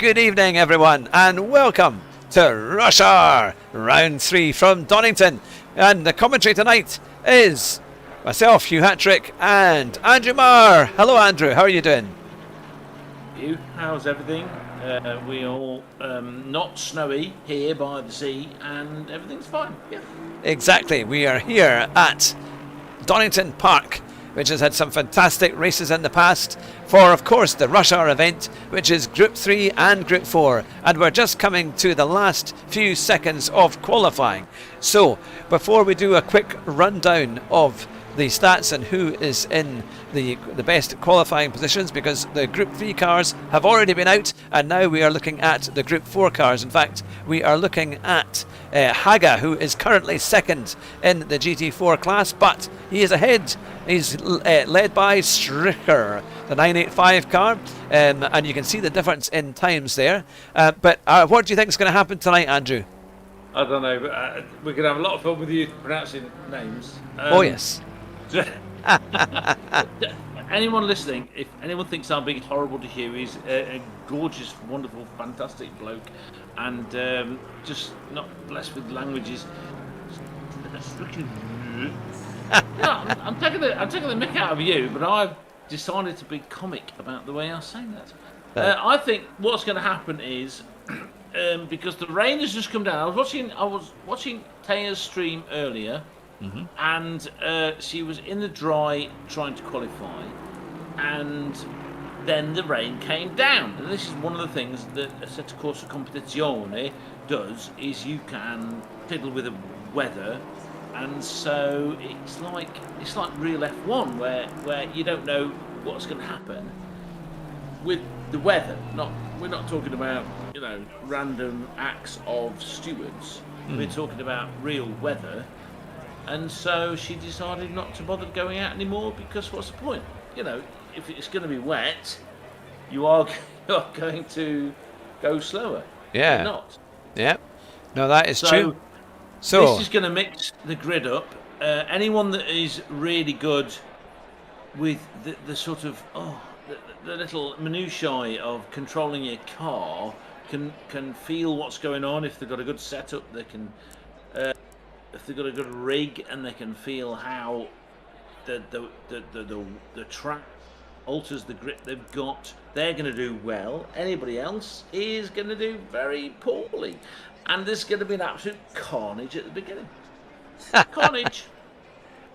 Good evening, everyone, and welcome to Rush Hour, round 3 from Donnington. And the commentary tonight is myself, Hugh Hatrick, and Andrew Marr. Hello, Andrew. How are you doing? Hugh, how's everything? We all not snowy here by the sea, and everything's fine. Yeah. Exactly. We are here at Donnington Park, which has had some fantastic races in the past for, of course, the Rush Hour event, which is Group 3 and Group 4. And we're just coming to the last few seconds of qualifying. So, before we do a quick rundown of the stats and who is in the best qualifying positions, because the Group 3 cars have already been out, and now we are looking at the Group 4 cars. In fact, we are looking at Haga, who is currently second in the GT4 class, but he is ahead. He's led by Stricker, the 985 car, and you can see the difference in times there. But what do you think is going to happen tonight, Andrew? I don't know, but we're going to have a lot of fun with you pronouncing names. Oh, yes. Anyone listening, if anyone thinks I'm being horrible to Hugh, he's a gorgeous, wonderful, fantastic bloke, and just not blessed with languages. I'm taking the mick out of you, but I've decided to be comic about the way I say that. I think what's going to happen is because the rain has just come down. I was watching Taya's stream earlier. Mm-hmm. And she was in the dry trying to qualify, and then the rain came down. And this is one of the things that Assetto Corsa Competizione does, is you can fiddle with the weather, and so it's like real F1 where you don't know what's going to happen with the weather. We're not talking about random acts of stewards. We're talking about real weather. And so she decided not to bother going out anymore, because what's the point? If it's going to be wet, you are going to go slower. Yeah. You're not. Yeah. No, that is true. So this is going to mix the grid up. Anyone that is really good with the sort of the little minutiae of controlling your car can feel what's going on. If they've got a good setup, they can. If they've got a good rig, and they can feel how the track alters the grip they've got, they're going to do well. Anybody else is going to do very poorly, and there's going to be an absolute carnage at the beginning. Carnage.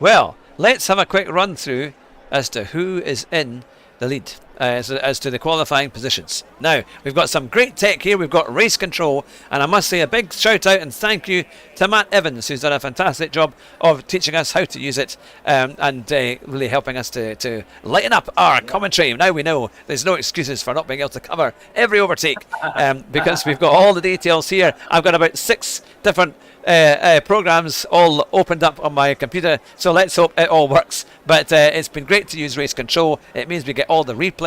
Well, let's have a quick run through as to who is in the lead as to the qualifying positions. Now, we've got some great tech here. We've got race control, and I must say a big shout out and thank you to Matt Evans, who's done a fantastic job of teaching us how to use it, and really helping us to lighten up our commentary. Now we know there's no excuses for not being able to cover every overtake, because we've got all the details here. I've got about 6 different programs all opened up on my computer, so let's hope it all works. But it's been great to use race control. It means we get all the replays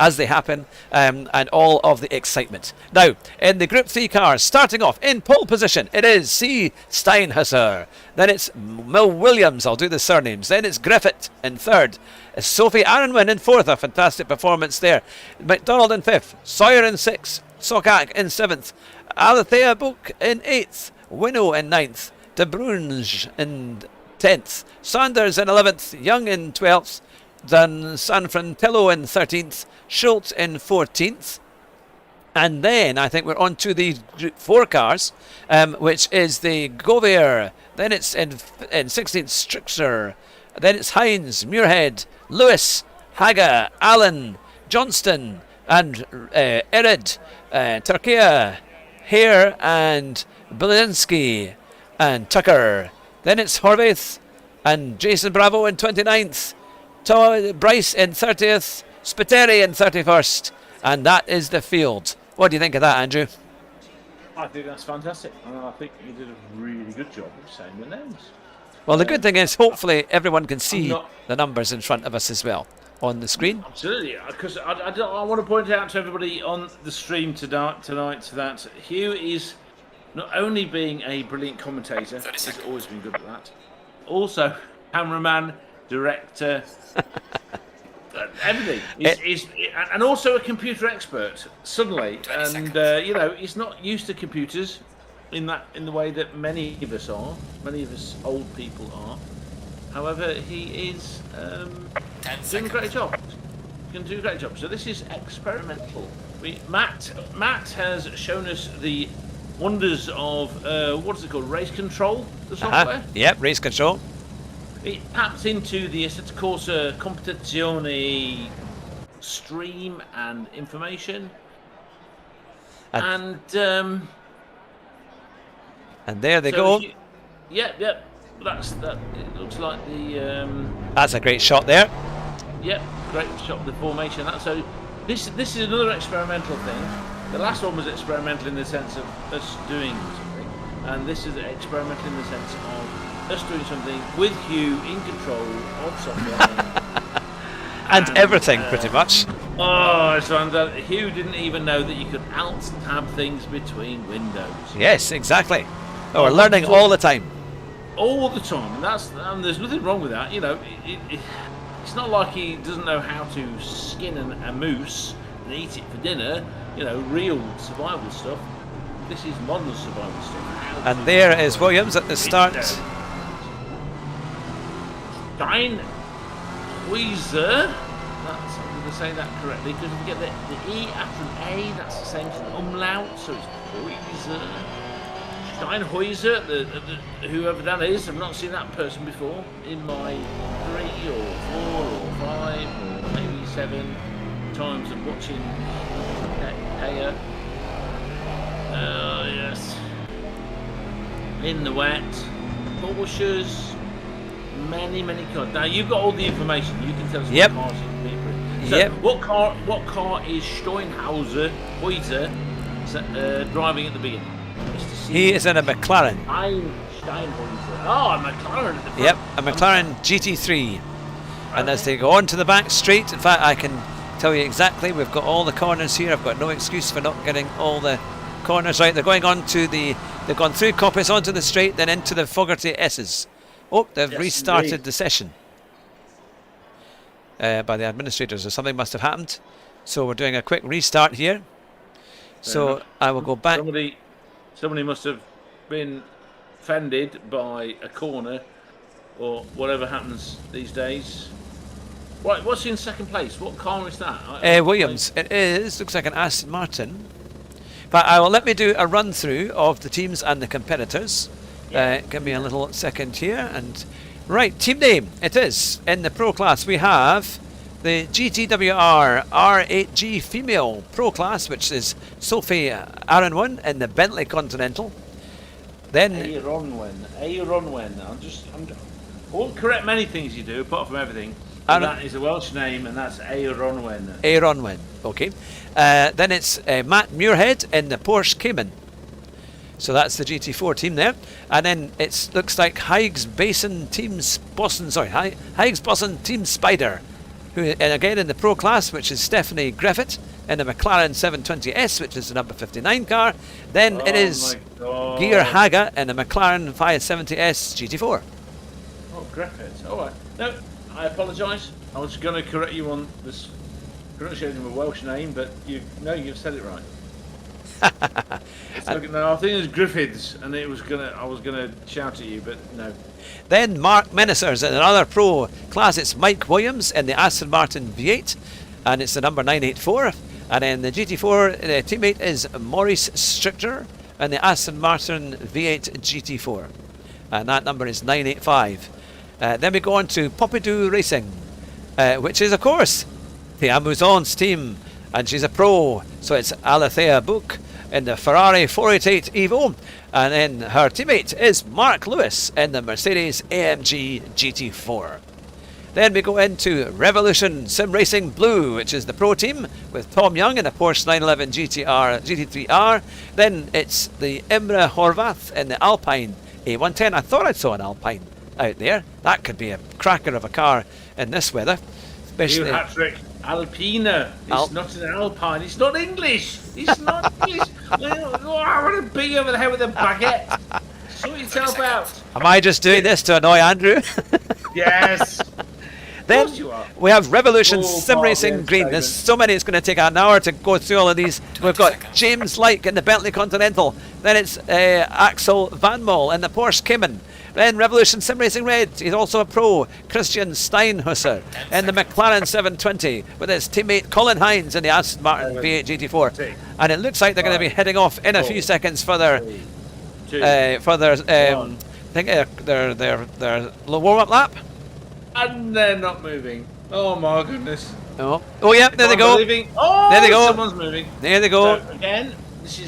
as they happen, and all of the excitement. Now, in the Group 3 cars, starting off in pole position, it is C. Steinhauser. Then it's Mill Williams, I'll do the surnames. Then it's Griffith in third. Sophie Aronwin in fourth, a fantastic performance there. McDonald in fifth. Sawyer in sixth. Sokak in seventh. Alethea Book in eighth. Winnow in ninth. De Brunge in 10th. Sanders in 11th. Young in 12th. Then Sanfrantello in 13th. Schultz in 14th. And then I think we're on to the Group 4 cars, which is the Govier. Then it's in 16th, Strixer. Then it's Hines, Muirhead, Lewis, Haga, Allen, Johnston, and Erid, Turkey, Hare, and Belinsky, and Tucker. Then it's Horvath and Jason Bravo in 29th. Bryce in 30th. Spiteri in 31st. And that is the field. What do you think of that, Andrew? I think that's fantastic. And I think you did a really good job of saying the names. Well, the good thing is, hopefully, everyone can see the numbers in front of us as well on the screen. Absolutely, because I want to point out to everybody on the stream tonight that Hugh is not only being a brilliant commentator, he's always been good at that, also cameraman, director, everything. And also a computer expert suddenly, and he's not used to computers in the way that many of us are. Many of us old people are. However, he is doing a great job. Can do a great job. So this is experimental. Matt has shown us the wonders of what is it called? Race control, the software. Yep, race control. It taps into the Assetto Corsa Competizione stream and information, and there they go. Yep. That. It looks like the. That's a great shot there. Yep, great shot of the formation. So this is another experimental thing. The last one was experimental in the sense of us doing something, and this is experimental in the sense of us doing something with Hugh in control of software. and everything, pretty much. Oh, so Hugh didn't even know that you could alt-tab things between windows. Yes, exactly. Oh, we're learning all the time. All the time, and there's nothing wrong with that. It's not like he doesn't know how to skin a moose and eat it for dinner. Real survival stuff. This is modern survival stuff. And there is Williams at the start. Steinhuiser. I'm going to say that correctly because if you get the E after an A, that's the same as an umlaut, so it's Huiser. Steinhuiser, whoever that is, I've not seen that person before in my 3 or 4 or 5 or maybe 7 times of watching Aya. Oh, yes. In the wet. Porsches. Many cars. Now, you've got all the information. You can tell us what cars you can be. So, what car is Steinhuiser driving at the beginning? He is in a McLaren. Steinhuiser. Oh, a McLaren at the front. Yep, a McLaren GT3. And as they go on to the back straight, in fact, I can tell you exactly, we've got all the corners here. I've got no excuse for not getting all the corners right. They're going on to they've gone through Coppice onto the straight, then into the Fogarty S's. Oh, they've restarted the session by the administrators, or something must have happened. So we're doing a quick restart here. So I will go back. Somebody must have been offended by a corner or whatever happens these days. Right, what's in second place? What car is that? Williams. It is. Looks like an Aston Martin. But let me do a run through of the teams and the competitors. Give me a little second here. And right, team name. It is in the pro class. We have the GTWR R8G female pro class, which is Sophie Aronwen in the Bentley Continental. Then Aronwen. I won't correct many things you do, apart from everything. That is a Welsh name, and that's Aronwen. Aronwen, okay. Then it's Matt Muirhead in the Porsche Cayman. So that's the GT4 team there. And then it looks like Higgs Boson Team Spider, who, and again in the pro class, which is Stephanie Griffith in the McLaren 720S, which is the number 59 car. Then it is Gear Haga in the McLaren 570S GT4. Oh, Griffith. All right. No, I apologise. I was going to correct you on this pronunciation of a Welsh name, but you've said it right. No, I think it was Griffiths, and I was gonna shout at you, but no. Then Mark Menisers in another pro class. It's Mike Williams in the Aston Martin V8, and it's the number 984. And then the GT4 teammate is Maurice Strichter in the Aston Martin V8 GT4, and that number is 985. Then we go on to Pompidou Racing, which is of course Theamusante's team, and she's a pro, so it's Alethea Book in the Ferrari 488 Evo, and then her teammate is Mark Lewis in the Mercedes AMG GT4. Then we go into Revolution Sim Racing Blue, which is the pro team with Tom Young in a Porsche 911 GT3R. Then it's the Imre Horvath in the Alpine A110. I thought I saw an Alpine out there. That could be a cracker of a car in this weather. Hugh Hatrick, Alpina. It's not an Alpine. It's not English. It's not English. I want to beat you over the head with a baguette. Sort yourself out. Am I just doing this to annoy Andrew? Yes. Then course you are. we have Revolution Oh, Sim Bob, Racing yes, Green. David. There's so many, it's going to take an hour to go through all of these. We've got James Lyke in the Bentley Continental. Then it's Axel Van Mol in the Porsche Cayman. Then Revolution Sim Racing Red, he's also a pro. Christian Steinhusser in the McLaren 720 with his teammate Colin Hines in the Aston Martin V8 GT4. And it looks like they're going to be heading off in a few seconds for their I think their warm-up lap. And they're not moving. Oh my goodness. Oh yeah, there they go. Oh, there they go. Someone's moving. There they go. So again, this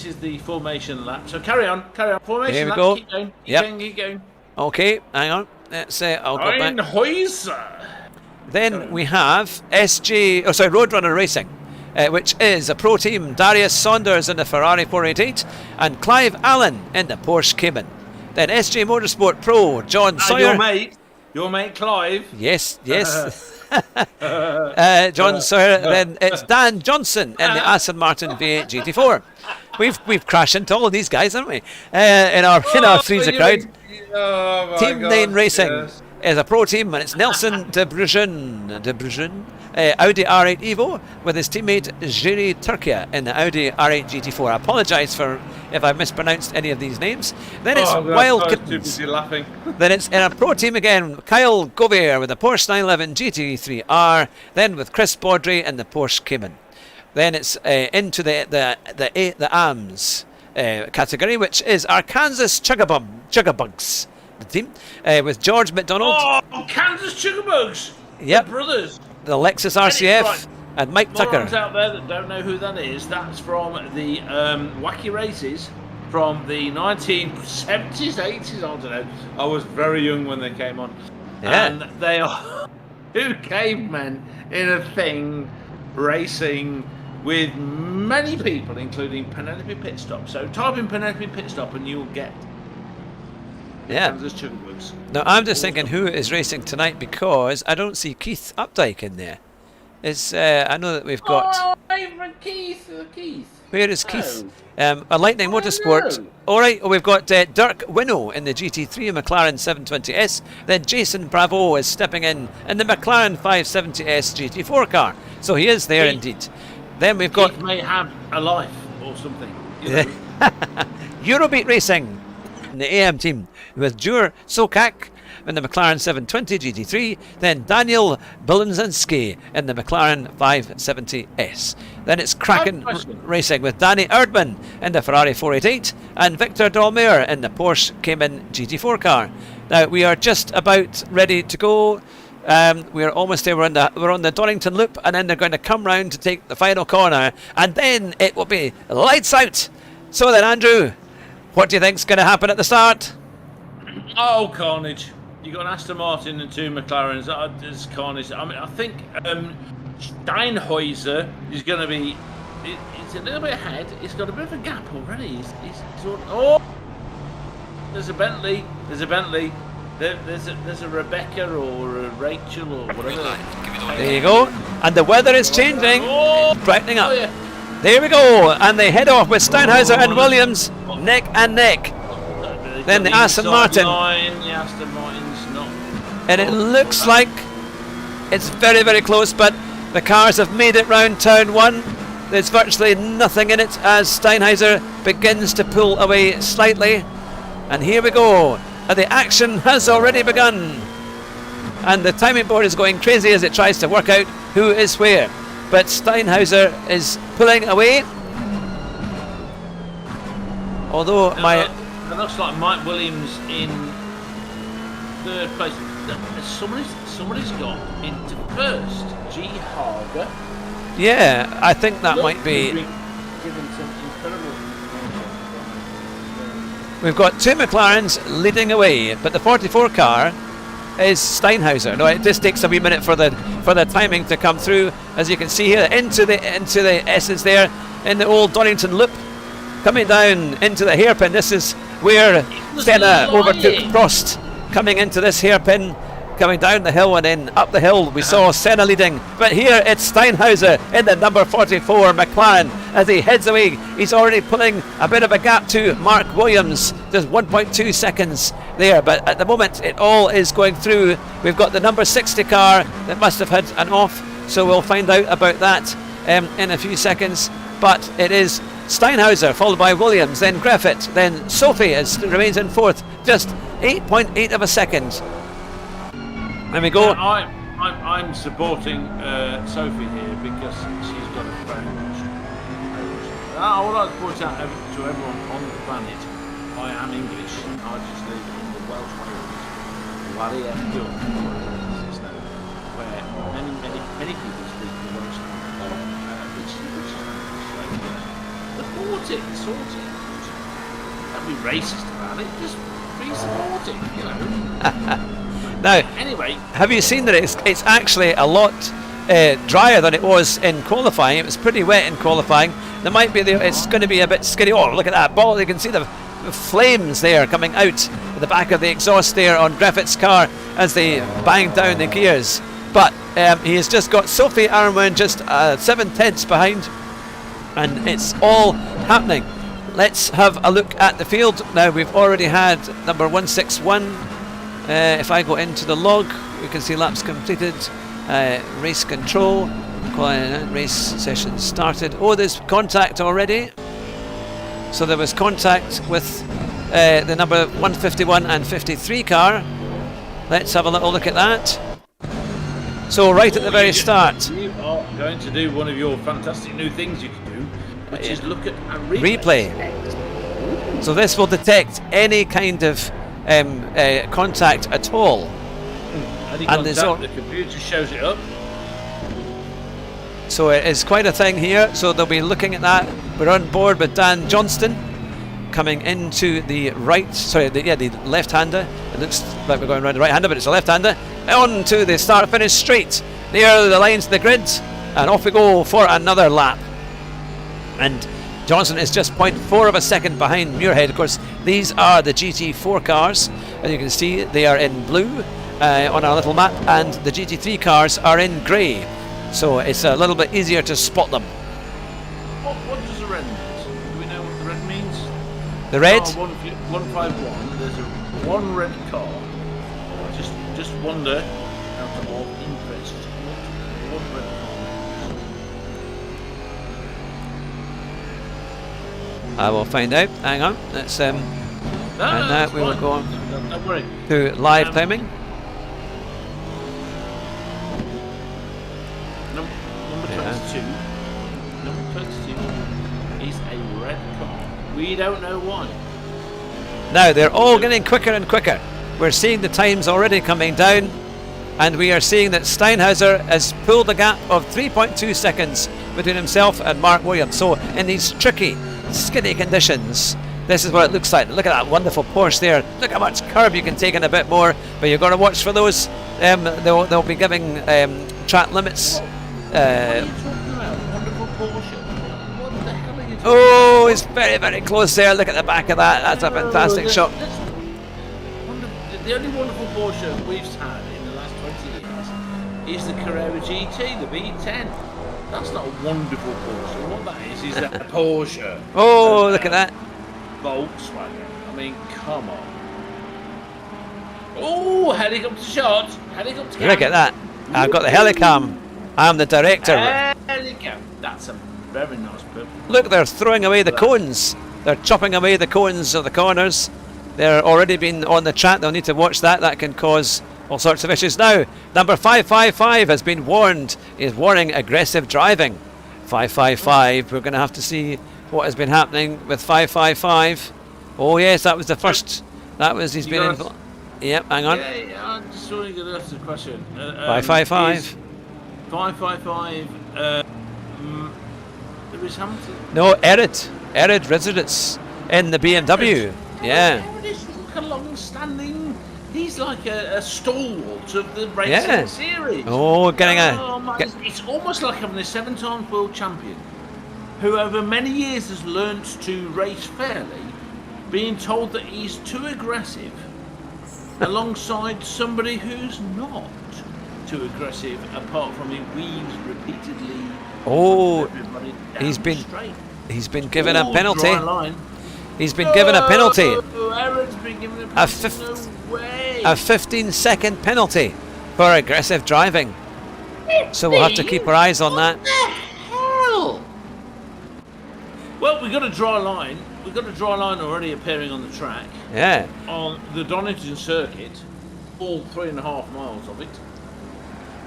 is the formation lap. So carry on. Formation Here we lap. go. Keep going. Keep going. Okay, hang on. Let's I'll go back. Then we have Roadrunner Racing, which is a pro team. Darius Saunders in the Ferrari 488 and Clive Allen in the Porsche Cayman. Then SJ Motorsport Pro, John Sawyer. Your mate Clive. Yes. John Sawyer. Then it's Dan Johnson in the Aston Martin V8 GT4. We've crashed into all of these guys, haven't we? In our freezer crowd. Team 9 Racing is a pro team, and it's Nelson de Bruijn, Audi R8 Evo with his teammate Jiri Turkia in the Audi R8 GT4. I apologise for if I mispronounced any of these names. Then it's Wild Kittens. Then it's in a pro team again, Kyle Govier with the Porsche 911 GT3R. Then with Chris Baudry in the Porsche Cayman. Then it's into the AMS category, which is Arkansas Chugabugs, the team, with George McDonald. Oh, Kansas Chugabugs! Yep. The brothers. The Lexus RCF and Mike Tucker. Morons out there that don't know who that is, that's from the Wacky Races from the 1970s, 80s, I don't know. I was very young when they came on. Yeah. And they are two cavemen in a thing racing with many people, including Penelope Pitstop. So type in Penelope Pitstop and you'll get Kansas Chugabugs. Now I'm just thinking who is racing tonight, because I don't see Keith Updike in there. I know that we've got. Keith. Where is Keith? A Lightning Motorsport. All right, we've got Dirk Winnow in the GT3 McLaren 720S. Then Jason Bravo is stepping in the McLaren 570S GT4 car. So he is there indeed. Then we've got. Keith may have a life or something. You know. Eurobeat Racing in the AM team with Jur Sokak in the McLaren 720 GT3, then Daniel Bilinzinski in the McLaren 570S. Then it's Kraken Racing with Danny Erdman in the Ferrari 488 and Victor Dolmeyer in the Porsche Cayman GT4 car. Now we are just about ready to go. We're almost there. We're on the Donnington loop, and then they're going to come round to take the final corner, and then it will be lights out. So then, Andrew, what do you think's going to happen at the start? Oh, carnage. You got an Aston Martin and two McLarens. It's carnage. I mean, I think Steinhäuser is going to be. It's a little bit ahead. He's got a bit of a gap already. There's a Bentley. There's a Rebecca or a Rachel or whatever. There you go. And the weather is changing. It's brightening up. Oh, yeah. There we go. And they head off with Steinhäuser and Williams neck and neck. Then the Aston Martin. The Aston Martin's not. And it looks like it's very, very close, but the cars have made it round turn one. There's virtually nothing in it as Steinhäuser begins to pull away slightly. And here we go. The action has already begun. And the timing board is going crazy as it tries to work out who is where. But Steinhäuser is pulling away. Although it looks like Mike Williams in third place. Somebody's got into first. G. Harger. Yeah, I think that might be. Given some incredible. We've got two McLarens leading away, but the 44 car is Steinhäuser. No, it just takes a wee minute for the timing to come through. As you can see here, into the S's there in the old Donnington loop, coming down into the hairpin. This is where Senna overtook Prost, coming into this hairpin. coming down the hill and then up the hill. We saw Senna leading, but here it's Steinhauser in the number 44 McLaren as he heads away. He's already pulling a bit of a gap to Mark Williams, just 1.2 seconds there, but at the moment it all is going through. We've got the number 60 car that must have had an off, so we'll find out about that in a few seconds. But it is Steinhauser followed by Williams, then Griffith, then Sophie remains in fourth, just 8.8 of a second. There we go. I'm supporting Sophie here because she's got a friend. I would like to point out to everyone on the planet, I am English. I just live in the Welsh Wales, where many people speak the Welsh language, which is support it, sort it. Don't be racist about it, just be supporting, you know. Now, anyway, have you seen that it's actually a lot drier than it was in qualifying? It was pretty wet in qualifying. There might be it's going to be a bit skinny. Oh, look at that ball! You can see the flames there coming out at the back of the exhaust there on Griffith's car as they bang down the gears. But he has just got Sophie Aramwan just 7/10 behind, and it's all happening. Let's have a look at the field now. We've already had number 161. If I go into the log, we can see laps completed, race control, race session started. Oh, there's contact already. So there was contact with the number 151 and 53 car. Let's have a little look at that. So right at the very start. You are going to do one of your fantastic new things you can do, which is look at a replay. So this will detect any kind of contact at all. And the computer shows it up. So it is quite a thing here. So they'll be looking at that. We're on board with Dan Johnston coming into the right. Sorry, the left-hander. It looks like we're going around the right-hander, but it's a left-hander. On to the start-finish straight near the lines of the grid, and off we go for another lap. And Johnson is just 0.4 of a second behind Muirhead. Of course, these are the GT4 cars, and you can see they are in blue on our little map, and the GT3 cars are in grey, so it's a little bit easier to spot them. What does the red mean? Do we know what the red means? The red? 151, there's one red car. I just wonder, out of all interest, what red car. I will find out. Hang on. Let's and now we will go on don't worry. to live timing. Number 22. Number 22 is a red car. We don't know why. Now they're all getting quicker and quicker. We're seeing the times already coming down, and we are seeing that Steinhauser has pulled a gap of 3.2 seconds between himself and Mark Williams. So in these tricky, skinny conditions, this is what it looks like. Look at that wonderful Porsche there. Look how much curb you can take in a bit more, but you've got to watch for those. They'll be giving track limits. What are you talking about? Wonderful Porsche. What the hell are you talking Oh, it's very, very close there. Look at the back of that. That's a fantastic shot. The only wonderful Porsche we've had in the last 20 years is the Carrera GT, the V10. That's not a wonderful Porsche. What that is a Porsche. Oh, look at that. Volkswagen. I mean, come on. Oh, helicopter shot. Helicopter cam. Look at that. I've got the helicam. I'm the director. Helicam. That's a very nice purple. Look, they're throwing away the cones. They're chopping away the cones of the corners. They're already been on the track. They'll need to watch that. That can cause all sorts of issues. Now, number 555 has been warned. He's warning aggressive driving. 555. We're going to have to see what has been happening with 555. Oh yes, that was the first. That was he's been in. Yep, hang on. Yeah, I'm just going to ask the question. 555. 555. Lewis Hamilton. No, Erid residence in the BMW. Yeah. Erid is like a long-standing. He's like a stalwart of the racing series. Oh, it's almost like having a 7-time world champion who over many years has learnt to race fairly, being told that he's too aggressive alongside somebody who's not too aggressive, apart from he weaves repeatedly. Oh, he's been given a penalty. He's been given a penalty. Aaron's been given a penalty. No way. A 15-second penalty for aggressive driving. So we'll have to keep our eyes on that. What the hell? Well, we've got a dry line. We've got a dry line already appearing on the track. Yeah. On the Donnington circuit, all 3.5 miles of it.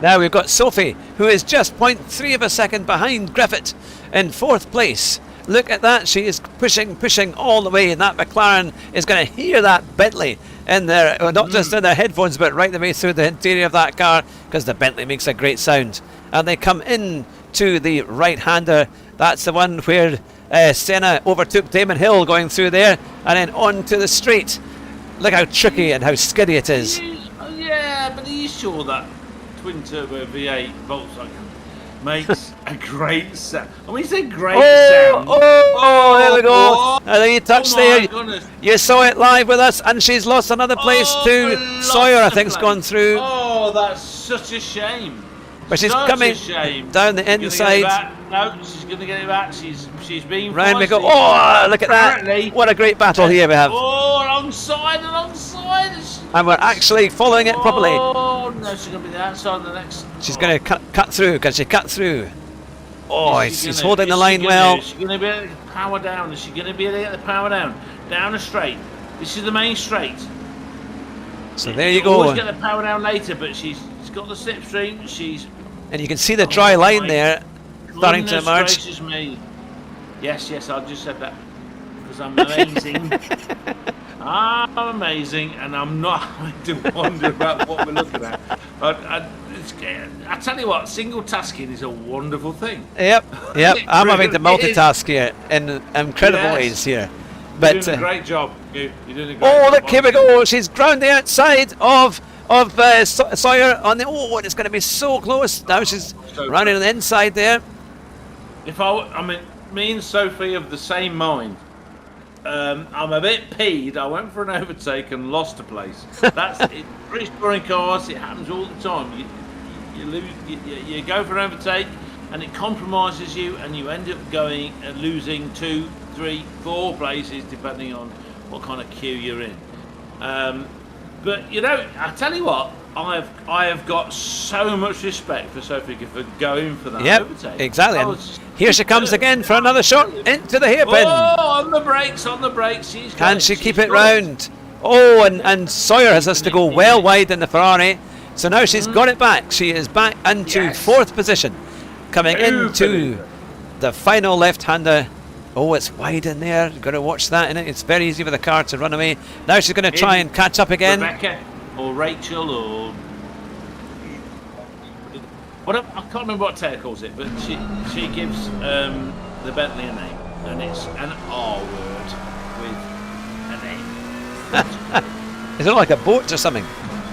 Now we've got Sophie, who is just 0.3 of a second behind Griffith in 4th place. Look at that, she is pushing all the way, and that McLaren is going to hear that Bentley in there, not just in their headphones, but right the way through the interior of that car, because the Bentley makes a great sound. And they come in to the right-hander. That's the one where Senna overtook Damon Hill going through there, and then on to the straight. Look how tricky and how skiddy it is. Yeah, but are you sure that twin-turbo V8 Volkswagen makes a great sound? I mean, it's a great sound. Oh, there we go. And then you touched there. Goodness. You saw it live with us, and she's lost another place to Sawyer, I think's gone through. Oh, that's such a shame. But she's coming down the inside. No, she's going to get it back. She's being round we go. Oh, look at that. What a great battle here we have. Oh, alongside. And we're actually following it properly. Oh, no, she's going to be the outside of the next. She's going to cut through. Can she cut through? Oh, she's holding the line well. Is she going to be able to power down? Is she going to be able to get the power down? Down a straight. This is the main straight. So there you go. Always get the power down later, but she's got the slipstream. And you can see the dry line there starting to emerge. Me. Yes, I just said that because I'm amazing. I'm amazing, and I'm not having to wonder about what we're looking at. I tell you what, single tasking is a wonderful thing. Yep. I'm having to multitask here in incredible ways here. But you're doing a great job. You're doing a great job. Look, here we go. She's ground the outside of Sawyer on the. Oh, and it's going to be so close. Now she's running on the inside there. Me and Sophie have the same mind. I'm a bit peed. I went for an overtake and lost a place. That's it. British touring cars. It happens all the time. You go for an overtake, and it compromises you, and you end up going and losing 2, 3, 4 places depending on what kind of queue you're in. But I tell you what, I have got so much respect for Sophie for going for that overtake. Exactly. Here she comes again for another shot into the hairpin. Oh, on the brakes. Can she keep it round? Oh, and Sawyer has to go well wide in the Ferrari. So now she's got it back. She is back into 4th position, coming into the final left-hander. Oh, it's wide in there. You've got to watch that, innit? It's very easy for the car to run away. Now she's going to try and catch up again. Rebecca or Rachel or... I can't remember what Tara calls it, but she gives the Bentley a name. And it's an R word with a name. Is it not like a boat or something?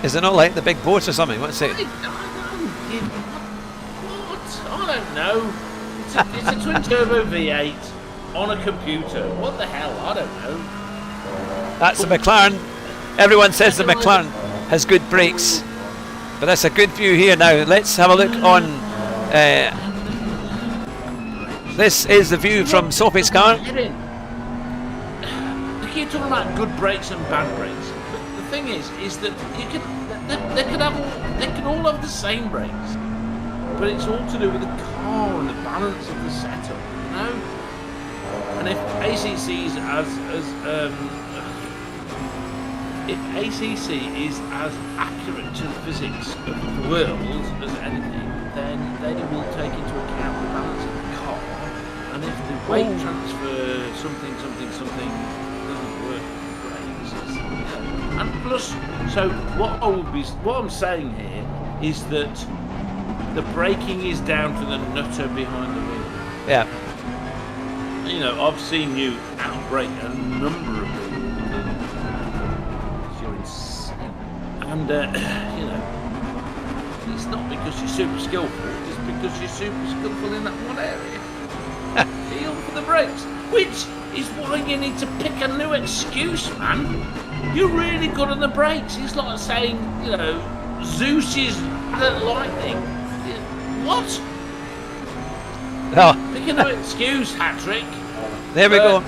Is it not like the big boat or something? What's it? I don't know. It's a twin-turbo V8. On a computer. What the hell? I don't know. That's the McLaren. Everyone says the McLaren has good brakes. But that's a good view here now. Let's have a look on... this is the view from Sophie's car. They keep talking about good brakes and bad brakes. But the thing is that they could all have the same brakes. But it's all to do with the car and the balance of the setup, And if ACC is as accurate to the physics of the world as anything, then they will take into account the balance of the car. And if the weight transfer something doesn't work great, and plus, so what I'm saying here is that the braking is down to the nutter behind the wheel. Yeah. I've seen you outbrake a number of people because you're insane. And, it's not because you're super skillful, it's because you're super skillful in that one area. Feel for the brakes, which is why you need to pick a new excuse, man. you're really good on the brakes. It's like saying, Zeus is the lightning. What? Oh. Picking an excuse, Hatrick. There we go.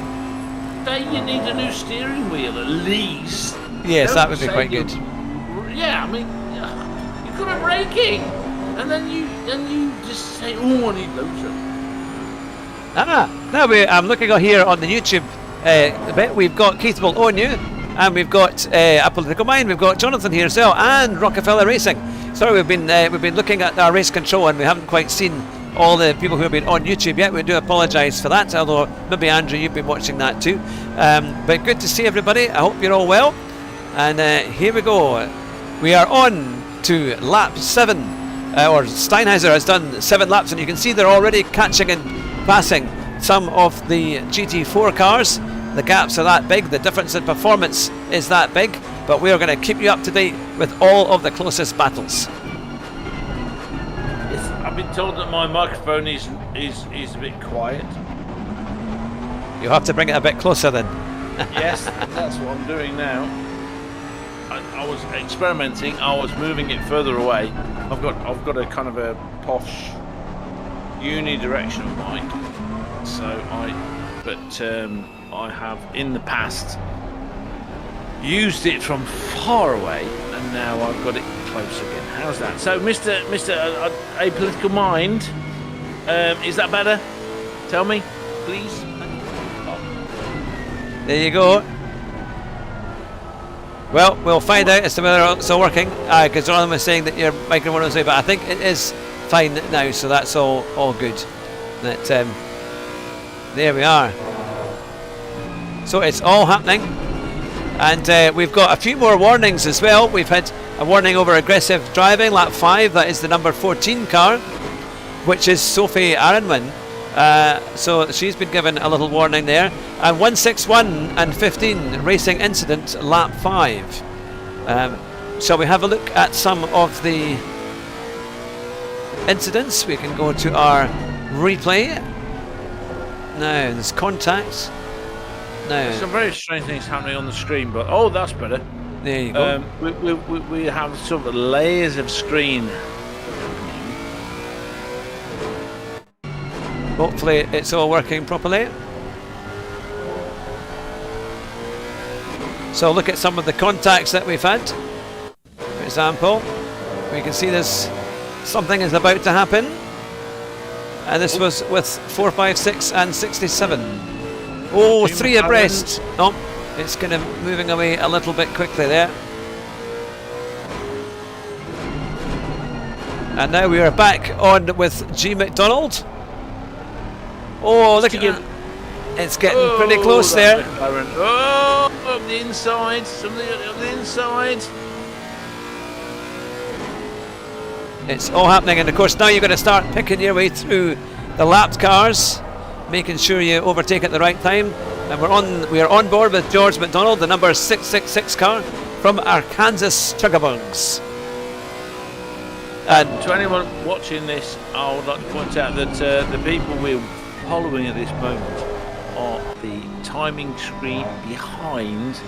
Say you need a new steering wheel at least. Yes, that would be quite good. Yeah, I mean, you're good at braking, and then you just say, "Oh, I need loads of." Now I'm looking here on the YouTube bit. We've got Keith will own you, and we've got a political mind. We've got Jonathan here as well, and Rockefeller Racing. Sorry, we've been looking at our race control, and we haven't quite seen all the people who have been on YouTube yet. We do apologise for that, although maybe Andrew, you've been watching that too. But good to see everybody. I hope you're all well. And here we go. We are on to lap 7, or Steinheiser has done 7 laps, and you can see they're already catching and passing some of the GT4 cars. The gaps are that big, the difference in performance is that big, but we are going to keep you up to date with all of the closest battles. I've been told that my microphone is a bit quiet. You'll have to bring it a bit closer then. Yes, that's what I'm doing now. I was experimenting. I was moving it further away. I've got a kind of a posh unidirectional mic. So I have in the past used it from far away, and now I've got it close again. How's that? So, Mr. Apolitical Mind, is that better? Tell me, please. There you go. Well, we'll find out as to whether it's still working, because Jonathan was saying that your microphone was away, but I think it is fine now, so that's all good. That there we are. So it's all happening, and we've got a few more warnings as well. We've had a warning over aggressive driving, lap 5. That is the number 14 car, which is Sophie Arenwin. So she's been given a little warning there. And 161 and 15 racing incident, lap 5. Shall we have a look at some of the incidents? We can go to our replay. Now there's contact. Now some very strange things happening on the screen, but that's better. There you go. We have sort of layers of screen. Hopefully it's all working properly. So look at some of the contacts that we've had. For example, we can see something is about to happen. And this was with 4, 5, 6 and 67. Oh, 3 abreast. Oh, it's kind of moving away a little bit quickly there. And now we are back on with G. McDonald. Oh, look at that. It's getting pretty close there. Oh, up the inside. Something up the inside. It's all happening, and of course now you're going to start picking your way through the lapped cars, making sure you overtake at the right time. And we are on board with George McDonald, the number 666 car from Arkansas Chuggabugs. And to anyone watching this, I would like to point out that the people we're following at this moment are the timing screen behind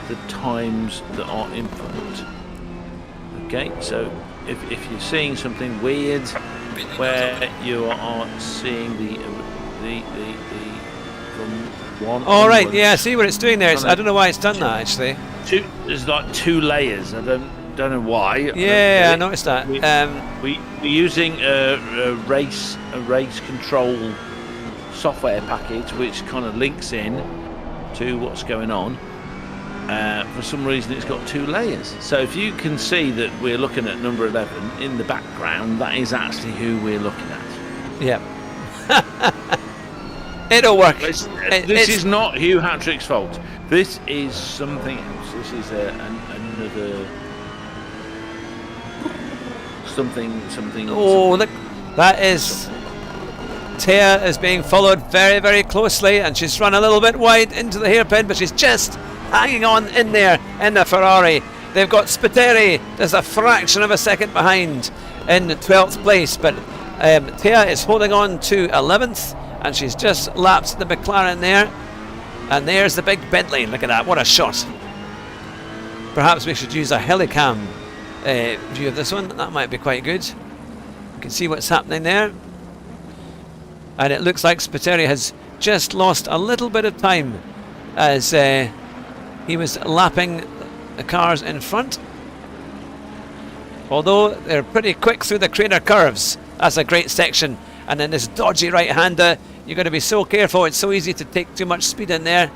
the times that are in front. Okay, so if you're seeing something weird where you are seeing the from one. All right, yeah, I see what it's doing there. I don't know why it's done that actually. There's like 2 layers. I don't know why. Yeah, I noticed that. We're using a race control software package which kind of links in to what's going on. For some reason it's got 2 layers, so if you can see that we're looking at number 11 in the background, that is actually who we're looking at. Yeah. It'll work. This is not Hugh Hatrick's fault. This is something else. This is another something. Oh, look, that is Thea is being followed very, very closely, and she's run a little bit wide into the hairpin, but she's just hanging on in there in the Ferrari. They've got Spiteri just a fraction of a second behind in 12th place, but Thea is holding on to 11th, and she's just lapsed the McLaren there. And there's the big Bentley. Look at that, what a shot. Perhaps we should use a helicam view of this one. That might be quite good. You can see what's happening there. And it looks like Spiteri has just lost a little bit of time as he was lapping the cars in front. Although they're pretty quick through the crater curves. That's a great section. And then this dodgy right-hander, you've got to be so careful. It's so easy to take too much speed in there.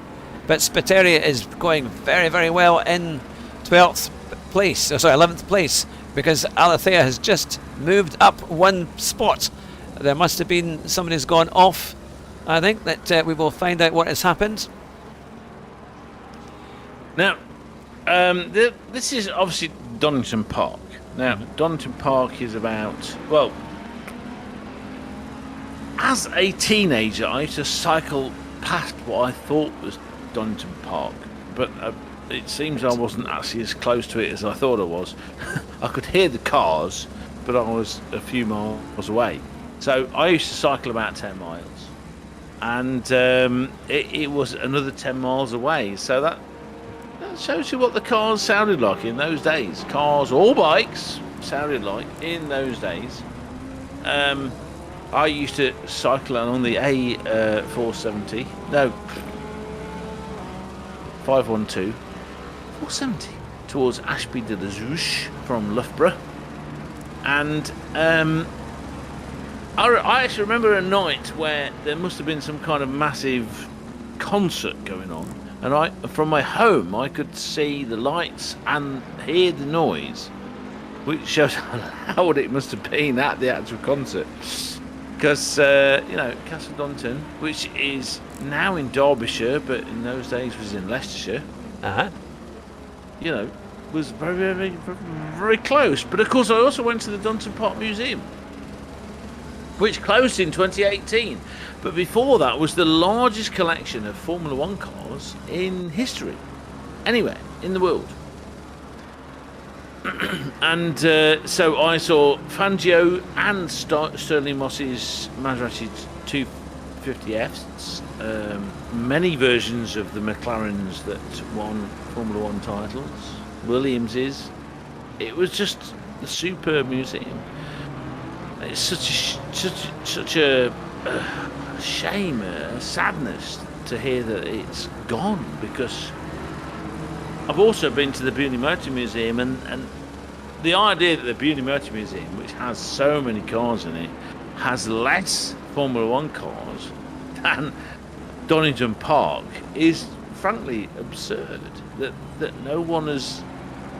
But Spiteri is going very, very well in 12th place, 11th place, because Alethea has just moved up one spot. There must have been somebody's gone off. I think that we will find out what has happened. Now, this is obviously Donnington Park. Now, Donnington Park is about, well, as a teenager, I used to cycle past what I thought was Donnington Park, but it seems I wasn't actually as close to it as I thought I was. I could hear the cars, but I was a few miles away. So I used to cycle about 10 miles, and it was another 10 miles away. So that shows you what the cars sounded like in those days. Cars or bikes sounded like in those days. I used to cycle along the A470. No, 512. 470 towards Ashby de la Zouche from Loughborough. And I actually remember a night where there must have been some kind of massive concert going on, and from my home I could see the lights and hear the noise, which shows how loud it must have been at the actual concert. Because Castle Donnington, which is now in Derbyshire but in those days was in Leicestershire, was very, very, very, very close. But of course I also went to the Donnington Park Museum, which closed in 2018. But before that was the largest collection of Formula One cars in history, anywhere in the world. And so I saw Fangio and Sterling Moss's Maserati 250Fs, many versions of the McLarens that won Formula One titles, Williams's. It was just a superb museum. It's such a shame, a sadness to hear that it's gone, because I've also been to the Beauty Motor Museum, and the idea that the Beauty Motor Museum, which has so many cars in it, has less Formula One cars than Donnington Park is frankly absurd. That no one has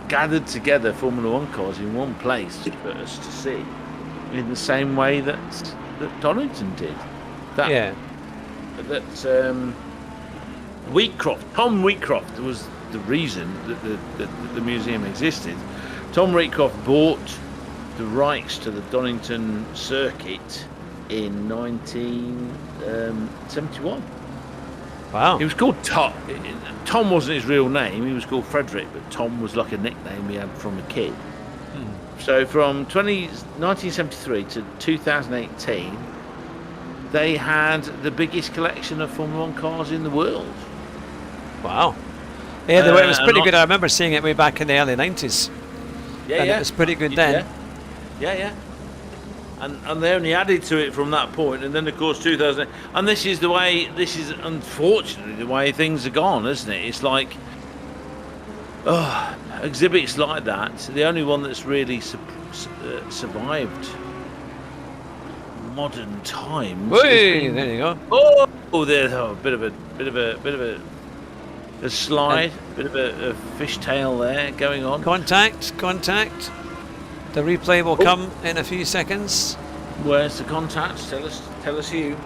gathered together Formula One cars in one place for us to see, in the same way that Donnington did. Wheatcroft, Tom Wheatcroft was the reason that the museum existed. Tom Wheatcroft bought the rights to the Donnington circuit in 1971. Wow. He was called Tom. Tom wasn't his real name. He was called Frederick, but Tom was like a nickname he had from a kid. So from 1973 to 2018, they had the biggest collection of Formula One cars in the world. Wow. Yeah, it was pretty good. I remember seeing it way back in the early 90s. It was pretty good then. Yeah. And they only added to it from that point, and then of course 2000. And this is unfortunately the way things are gone, isn't it? It's like, exhibits like that. The only one that's really survived modern times. There you go. There's a bit of a slide, bit of a fishtail there going on. Contact. The replay will come in a few seconds. Where's the contact? Tell us you.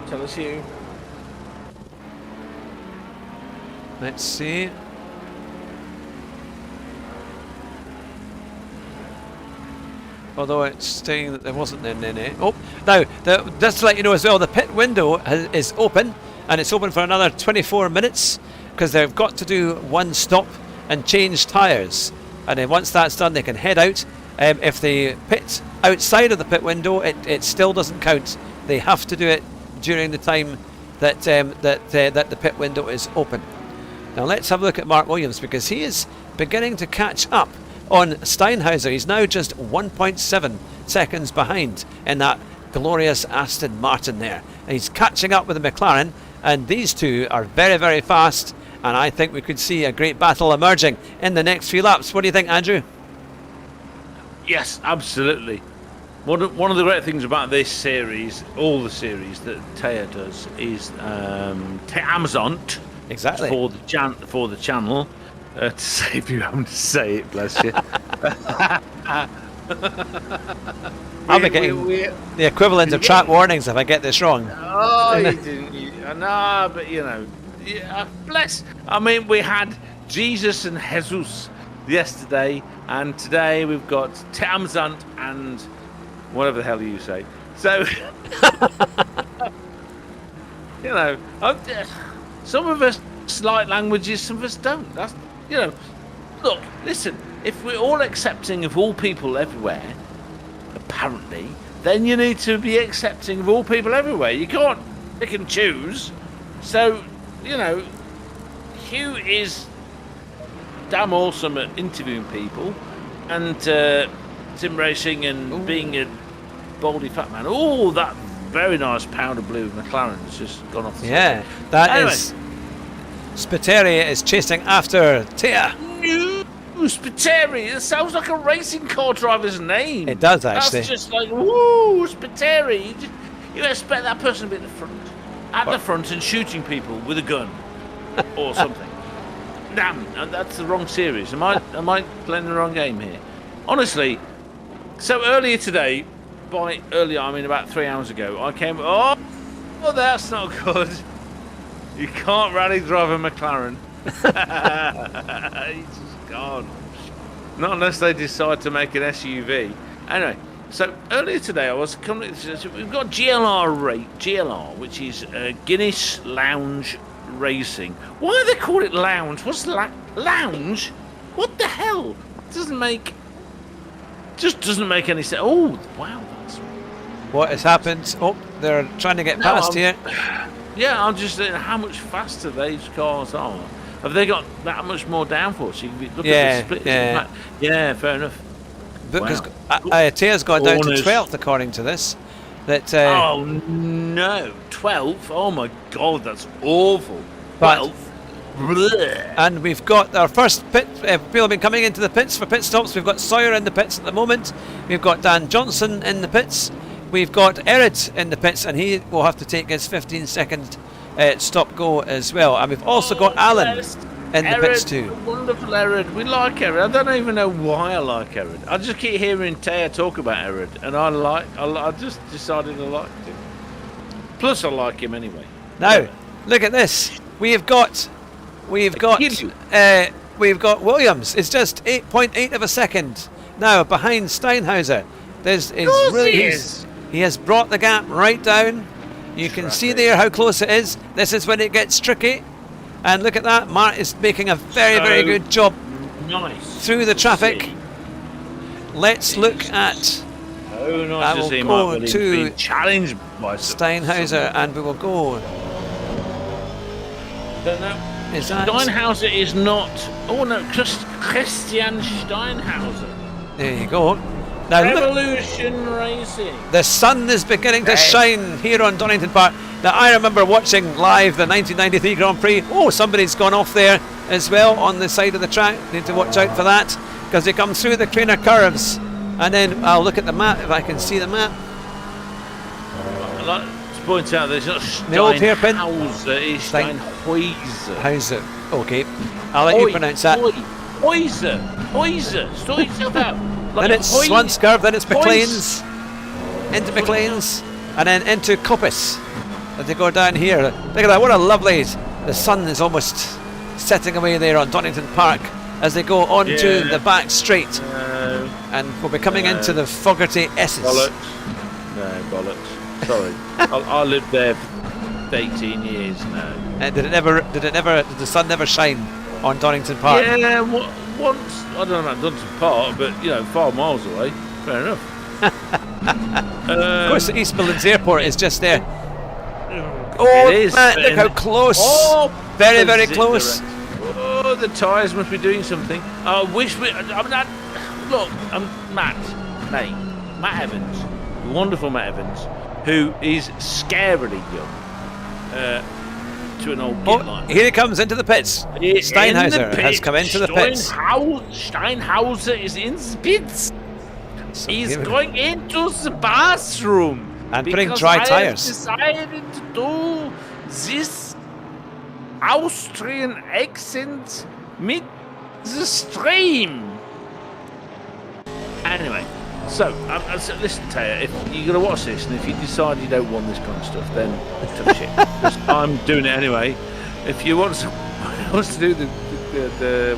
Let's see. Although it's saying that there wasn't any. Now, just to let you know as well, the pit window is open, and it's open for another 24 minutes, because they've got to do one stop and change tyres. And then once that's done, they can head out. If they pit outside of the pit window, it still doesn't count. They have to do it during the time that the pit window is open. Now let's have a look at Mark Williams, because he is beginning to catch up on Steinhauser. He's now just 1.7 seconds behind in that glorious Aston Martin there. And he's catching up with the McLaren, and these two are very, very fast, and I think we could see a great battle emerging in the next few laps. What do you think, Andrew? Yes, absolutely. One of the great things about this series, all the series that Thea does, is Theamsuante. Exactly. For the channel. To save you having to say it, bless you. I'll be getting the equivalent of track warnings if I get this wrong. Oh, you didn't. No, but yeah, bless. I mean, we had Jesus and Jesus yesterday, and today we've got Theamsuante and whatever the hell you say. So, some of us like languages, some of us don't. That's, look, listen, if we're all accepting of all people everywhere, apparently, then you need to be accepting of all people everywhere. You can't pick and choose. So, Hugh is damn awesome at interviewing people and sim racing and being a baldy fat man. Oh, that very nice powder blue McLaren has just gone off the side. That is... Spiteri is chasing after Thea. Spiteri, it sounds like a racing car driver's name. It does, actually. That's just like, woo, Spiteri. You expect that person to be at the front and shooting people with a gun or something. Damn, that's the wrong series. Am I playing the wrong game here? Honestly, so earlier today, by earlier I mean about 3 hours ago, I came, oh, that's not good. You can't rally drive a McLaren. He's just gone. Not unless they decide to make an SUV. Anyway, so earlier today I was coming. We've got GLR, which is Guinness Lounge Racing. Why do they call it lounge? What's lounge? What the hell? Doesn't make any sense. Oh wow, what has happened? Oh, they're trying to get past here. Yeah, I'm just thinking how much faster these cars are. Have they got that much more downforce? You can look at the split. Yeah, fair enough. Because Thea's gone down to 12th, according to this. Oh no, 12th! Oh my God, that's awful. 12th. And we've got our first pit. People have been coming into the pits for pit stops. We've got Sawyer in the pits at the moment. We've got Dan Johnson in the pits. We've got Erid in the pits, and he will have to take his 15-second stop go as well. And we've also got Alan in the pits too. Wonderful Erid. We like Erid. I don't even know why I like Erid. I just keep hearing Thea talk about Erid, and I just decided I liked him. Plus, I like him anyway. Now, look at this. We've got Williams. It's just 8.8 of a second now behind Steinhauser. He has brought the gap right down. You can see there how close it is. This is when it gets tricky. And look at that. Mark is making a very, very good job through the traffic. Let's look at... I will go to challenged by Steinhauser, and we will go... Is that... Steinhauser is not... Oh no, Christian Steinhauser. There you go. Now Revolution Racing. The sun is beginning to shine here on Donnington Park. Now I remember watching live the 1993 Grand Prix. Oh, somebody's gone off there as well on the side of the track. Need to watch out for that because they come through the trainer curves. And then I'll look at the map if I can see the map. I'd like to point out there's not Steinhauser, it's Steinhauser. How's it? Okay, I'll let you pronounce that. Heuser. Sort yourself out. Then it's Swanscurve, then it's McLean's, into McLean's, and then into Coppice as they go down here. Look at that, what a lovely... The sun is almost setting away there on Donnington Park as they go on to the back straight. And we'll be coming into the Fogarty S's. Bollocks. No, bollocks. Sorry. I lived there for 18 years now. Did the sun never shine on Donnington Park? Yeah, once, I don't know about Donnington Park, but 5 miles away. Fair enough. Of course, the East Midlands Airport is just there. Oh, it is. Look how close! Very, very close. Oh, Oh, the tyres must be doing something. I wish we. I'm not. Look, I'm Matt Evans, wonderful Matt Evans, who is scarily young to an old git like here he comes into the pits. Steinhauser has come into the pits. Steinhauser is in the pits. He's going into the bathroom. And putting dry tyres. Decided to do this Austrian accent with the stream. Anyway, so listen, Taya, if you're going to watch this, and if you decide you don't want this kind of stuff, then tough shit. 'Cause I'm doing it anyway. If you want someone else to do the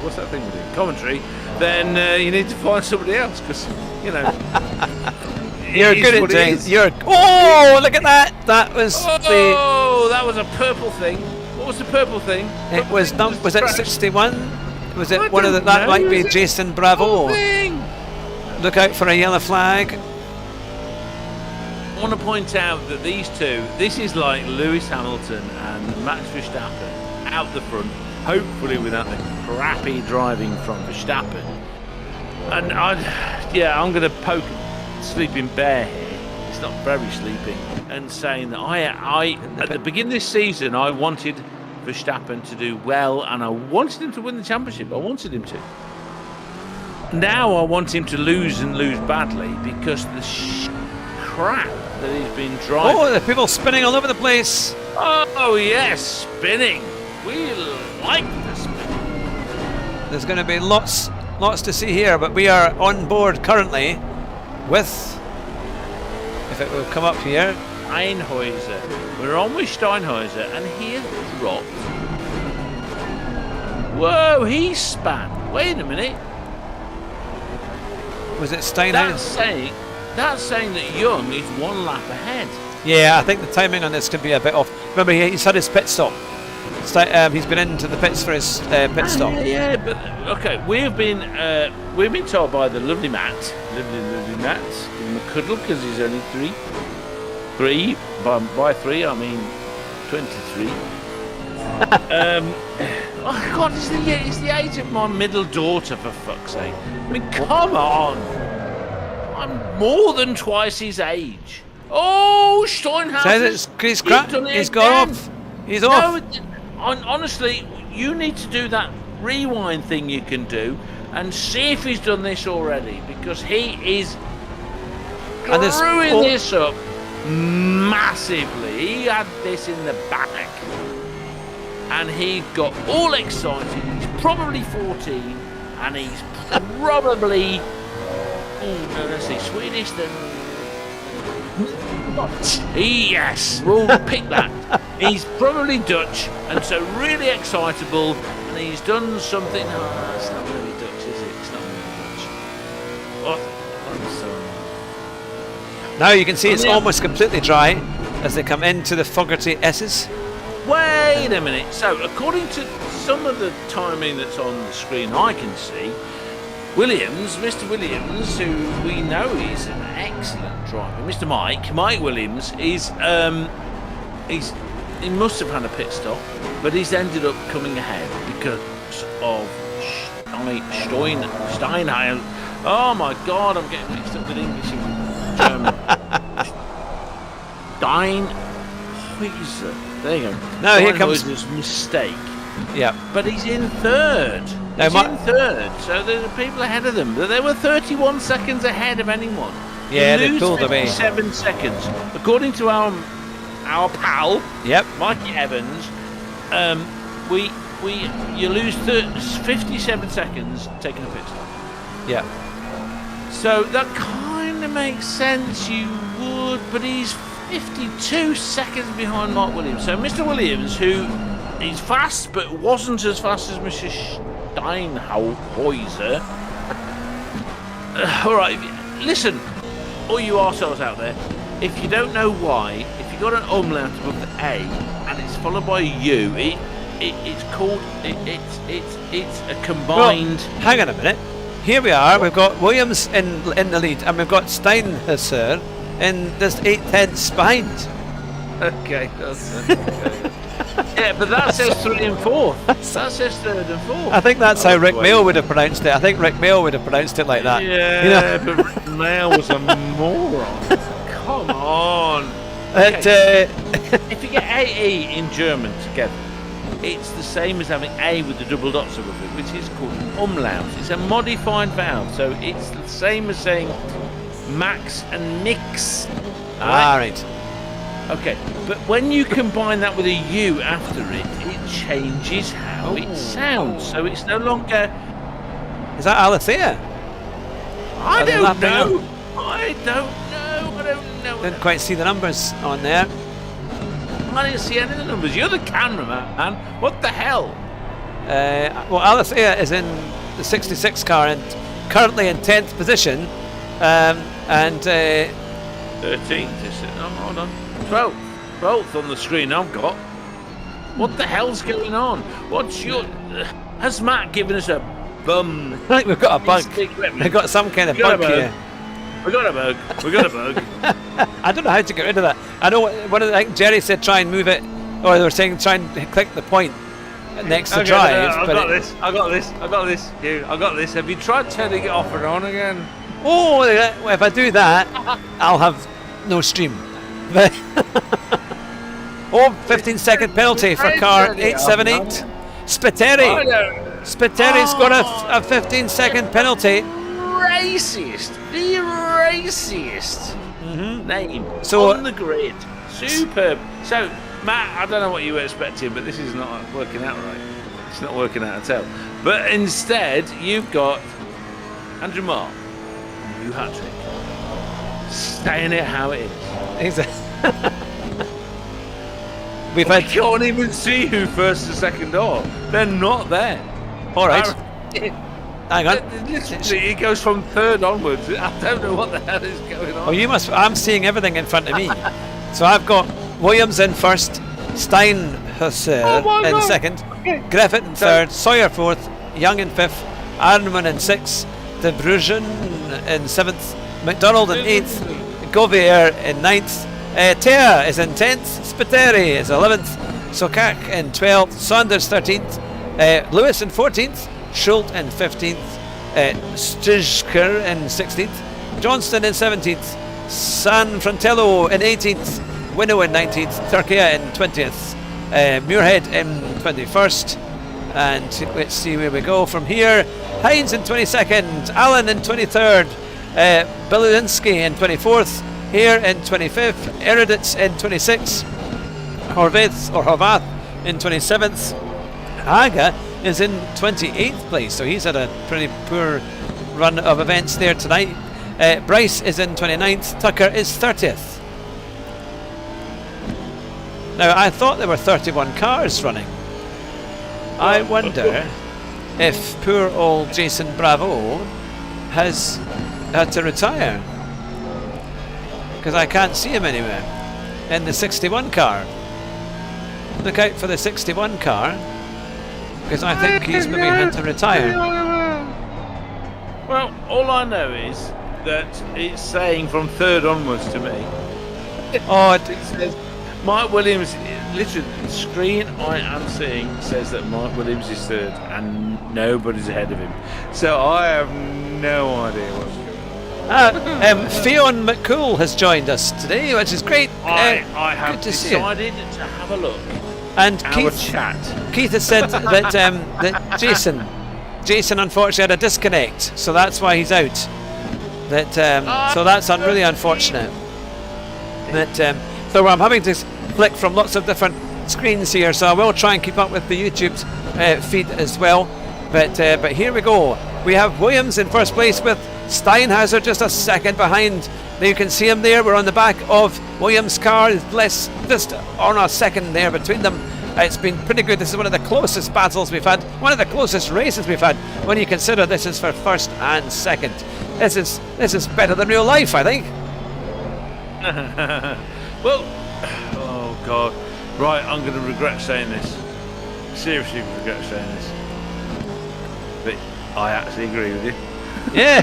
what's that thing we do, commentary, then you need to find somebody else, because you're good at doing. Oh, look at that! That was that was a purple thing. What was the purple thing? It was was it 61? Was it one of the? That might be Jason Bravo. Look out for a yellow flag. I want to point out that these two, this is like Lewis Hamilton and Max Verstappen out the front, hopefully without the crappy driving from Verstappen. And I'm going to poke Sleeping Bear here. It's not very sleeping, and saying that I at the beginning of this season I wanted Verstappen to do well, and I wanted him to win the championship. I wanted him to. Now I want him to lose, and lose badly, because the crap that he's been driving. Oh, the people spinning all over the place. Oh yes, spinning. We like the spinning. There's going to be lots to see here, but we are on board currently with, if it will come up here, Steinhauser. We're on with Steinhauser, and he has dropped. Whoa, he span. Wait a minute. Was it Steinhauser? That's saying that Young is one lap ahead. Yeah, I think the timing on this could be a bit off. Remember, he's had his pit stop. He's been into the pits for his pit stop. Yeah, but okay, we've been told by the lovely Matt, lovely Matt, give him a cuddle because he's only three. By three I mean 23. Oh God, it's the age of my middle daughter, for fuck's sake. I mean, come on. I'm more than twice his age. Oh, Steinhauser. He's gone off. He's off. Honestly, you need to do that rewind thing you can do and see if he's done this already, because he is screwing this up massively. He had this in the back and he got all excited. He's probably 14 and he's probably let's see, Swedish then. Yes, we'll pick that. He's probably Dutch, and so really excitable, and he's done something. Oh, it's not going to be Dutch, is it? It's not going to be Dutch. Oh, I'm sorry. Now you can see it's almost completely dry as they come into the Fogarty S's. Wait a minute. So, according to some of the timing that's on the screen, I can see Mr. Williams, who we know is an excellent driver, Mr. Mike Williams, is he must have had a pit stop, but he's ended up coming ahead because of Steinhauser. Oh my God, I'm getting mixed up with English and German. Steinhauser. There you go. Now here comes his mistake. Yeah, but he's in third. He's in third, so there's people ahead of them. They were 31 seconds ahead of anyone. Yeah, they pulled away. 7 seconds, according to our pal. Yep. Mikey Evans. You lose 57 seconds taking a pit stop. Yeah. So that kind of makes sense. You would, but he's 52 seconds behind Mark Williams. So Mr. Williams, who is fast but wasn't as fast as Mr. Steinhauser. All right, listen, all you arseholes out there, if you don't know why, if you got an umlaut above the A and it's followed by a U, it's called it's a combined. Well, hang on a minute. Here we are. We've got Williams in the lead, and we've got Steinhauser in this 8 tenths behind. Okay. Yeah, but that says 3 and 4. That says 3rd and 4th. I think that's how Rick Mail would have pronounced it. I think Rick Mail would have pronounced it like that. Yeah, but Rick Mail was a moron. Come on. Okay. If you get AE in German together, it's the same as having A with the double dots above it, which is called an umlaut. It's a modified vowel, so it's the same as saying max and mix. Right. Okay, but when you combine that with a U after it, it changes how it sounds. So it's no longer... Is that Alethea? I don't know. I don't know. Didn't quite see the numbers on there. I didn't see any of the numbers. You're the cameraman, man. What the hell? Well, Alethea is in the 66 car and currently in 10th position. And 13th, is it? Oh, hold on. 12th on the screen I've got. What the hell's going on? What's your... has Matt given us a bum? I think we've got a bug. We've got some kind of bug here. We got a bug. I don't know how to get rid of that. I know I think Jerry said try and move it, or they were saying try and click the point next to drive. I got this. Hugh, I got this. Have you tried turning it off and on again? Oh, if I do that, I'll have no stream. 15-second penalty for car 878. Spitteri's got a 15-second penalty. The raciest name on the grid. Superb. So, Matt, I don't know what you were expecting, but this is not working out right. It's not working out at all. But instead, you've got Andrew Marr, Hugh Hatrick, staying it how it is. We can't even see who first and second are. They're not there. All right. Hang on. Literally, it goes from 3rd onwards. I don't know what the hell is going on. Oh, you must. I'm seeing everything in front of me. So I've got Williams in first, Steinhauser in second, Griffith in third, Sawyer fourth, Young in fifth, Arnman in sixth, De Brugen in 7th, McDonald in 8th, Govier in 9th, Tea is in 10th, Spiteri is 11th, Sokak in 12th, Saunders 13th, Lewis in 14th, Schult in 15th, Strijker in 16th, Johnston in 17th, San Fratello in 18th, Winnow in 19th, Turkey in 20th, Muirhead in 21st, and let's see where we go from here. Hines in 22nd, Allen in 23rd, Belinski in 24th, Hare in 25th, Eruditz in 26th, Horvath in 27th, Haga is in 28th place, so he's had a pretty poor run of events there tonight. Bryce is in 29th, Tucker is 30th. Now, I thought there were 31 cars running. I wonder if poor old Jason Bravo has had to retire, because I can't see him anywhere in the 61 car. Look out for the 61 car, because I think he's maybe had to retire. Well, all I know is that it's saying from 3rd onwards to me. Oh, it says Mike Williams, literally the screen I am seeing says that Mike Williams is 3rd and nobody's ahead of him. So I have no idea what's going on. Fionn McCool has joined us today, which is great. I have decided to have a look. And Keith has said that Jason unfortunately had a disconnect, so that's why he's out. So that's really unfortunate. So I'm having to flick from lots of different screens here, so I will try and keep up with the YouTube feed as well. But here we go. We have Williams in first place with Steinhauser just a second behind. Now you can see him there. We're on the back of Williams' car. Just on a second there between them. It's been pretty good. This is one of the closest battles we've had, one of the closest races we've had, when you consider this is for first and second. This is better than real life, I think. Well, oh God. Right, I'm going to regret saying this. Seriously regret saying this. But I actually agree with you. Yeah.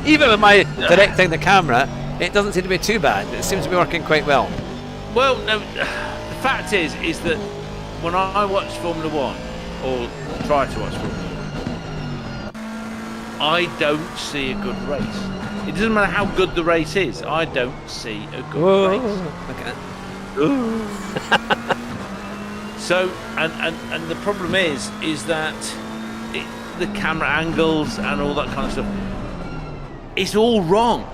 Even with my directing the camera, it doesn't seem to be too bad. It seems to be working quite well. Well, no. The fact is that when I watch Formula One, or try to watch Formula One, I don't see a good race. It doesn't matter how good the race is. I don't see a good race. Okay. So, and the problem is that the camera angles and all that kind of stuff, it's all wrong.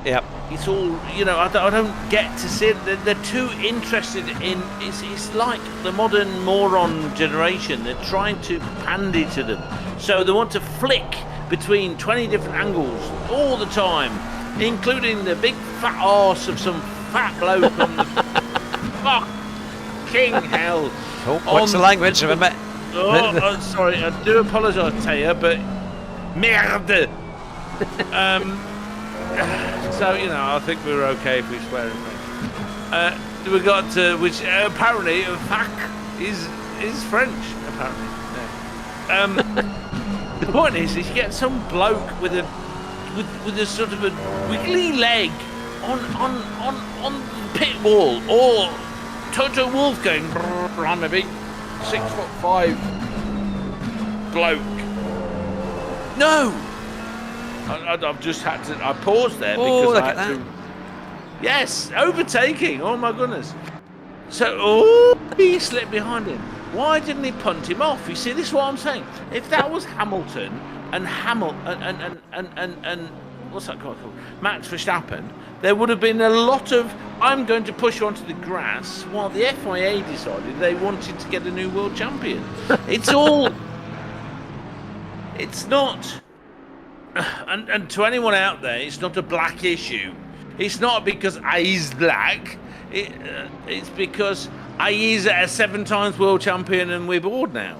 Yep. It's all, I don't get to see it. They're too interested in, it's like the modern moron generation. They're trying to pandy to them. So they want to flick between 20 different angles all the time, including the big fat arse of some fat bloke on the fucking hell. Oh, what's the language? Sorry, I do apologise, Taya, but merde. So, I think we were okay if we swear in French. We got which apparently, fuck, is French, apparently. No. The point is you get some bloke with a sort of a wiggly leg on the pit wall, or Toto Wolff going, I'm a big 6'5" bloke. No! I've just had to. I paused there because I had to. Yes, overtaking. Oh my goodness. So, he slipped behind him. Why didn't he punt him off? You see, this is what I'm saying. If that was Hamilton and what's that guy called? Max Verstappen, there would have been a lot of I'm going to push you onto the grass, while the FIA decided they wanted to get a new world champion. It's all. It's not. And to anyone out there, it's not a black issue. It's not because he's black. It's because he's a 7 times world champion and we're bored now.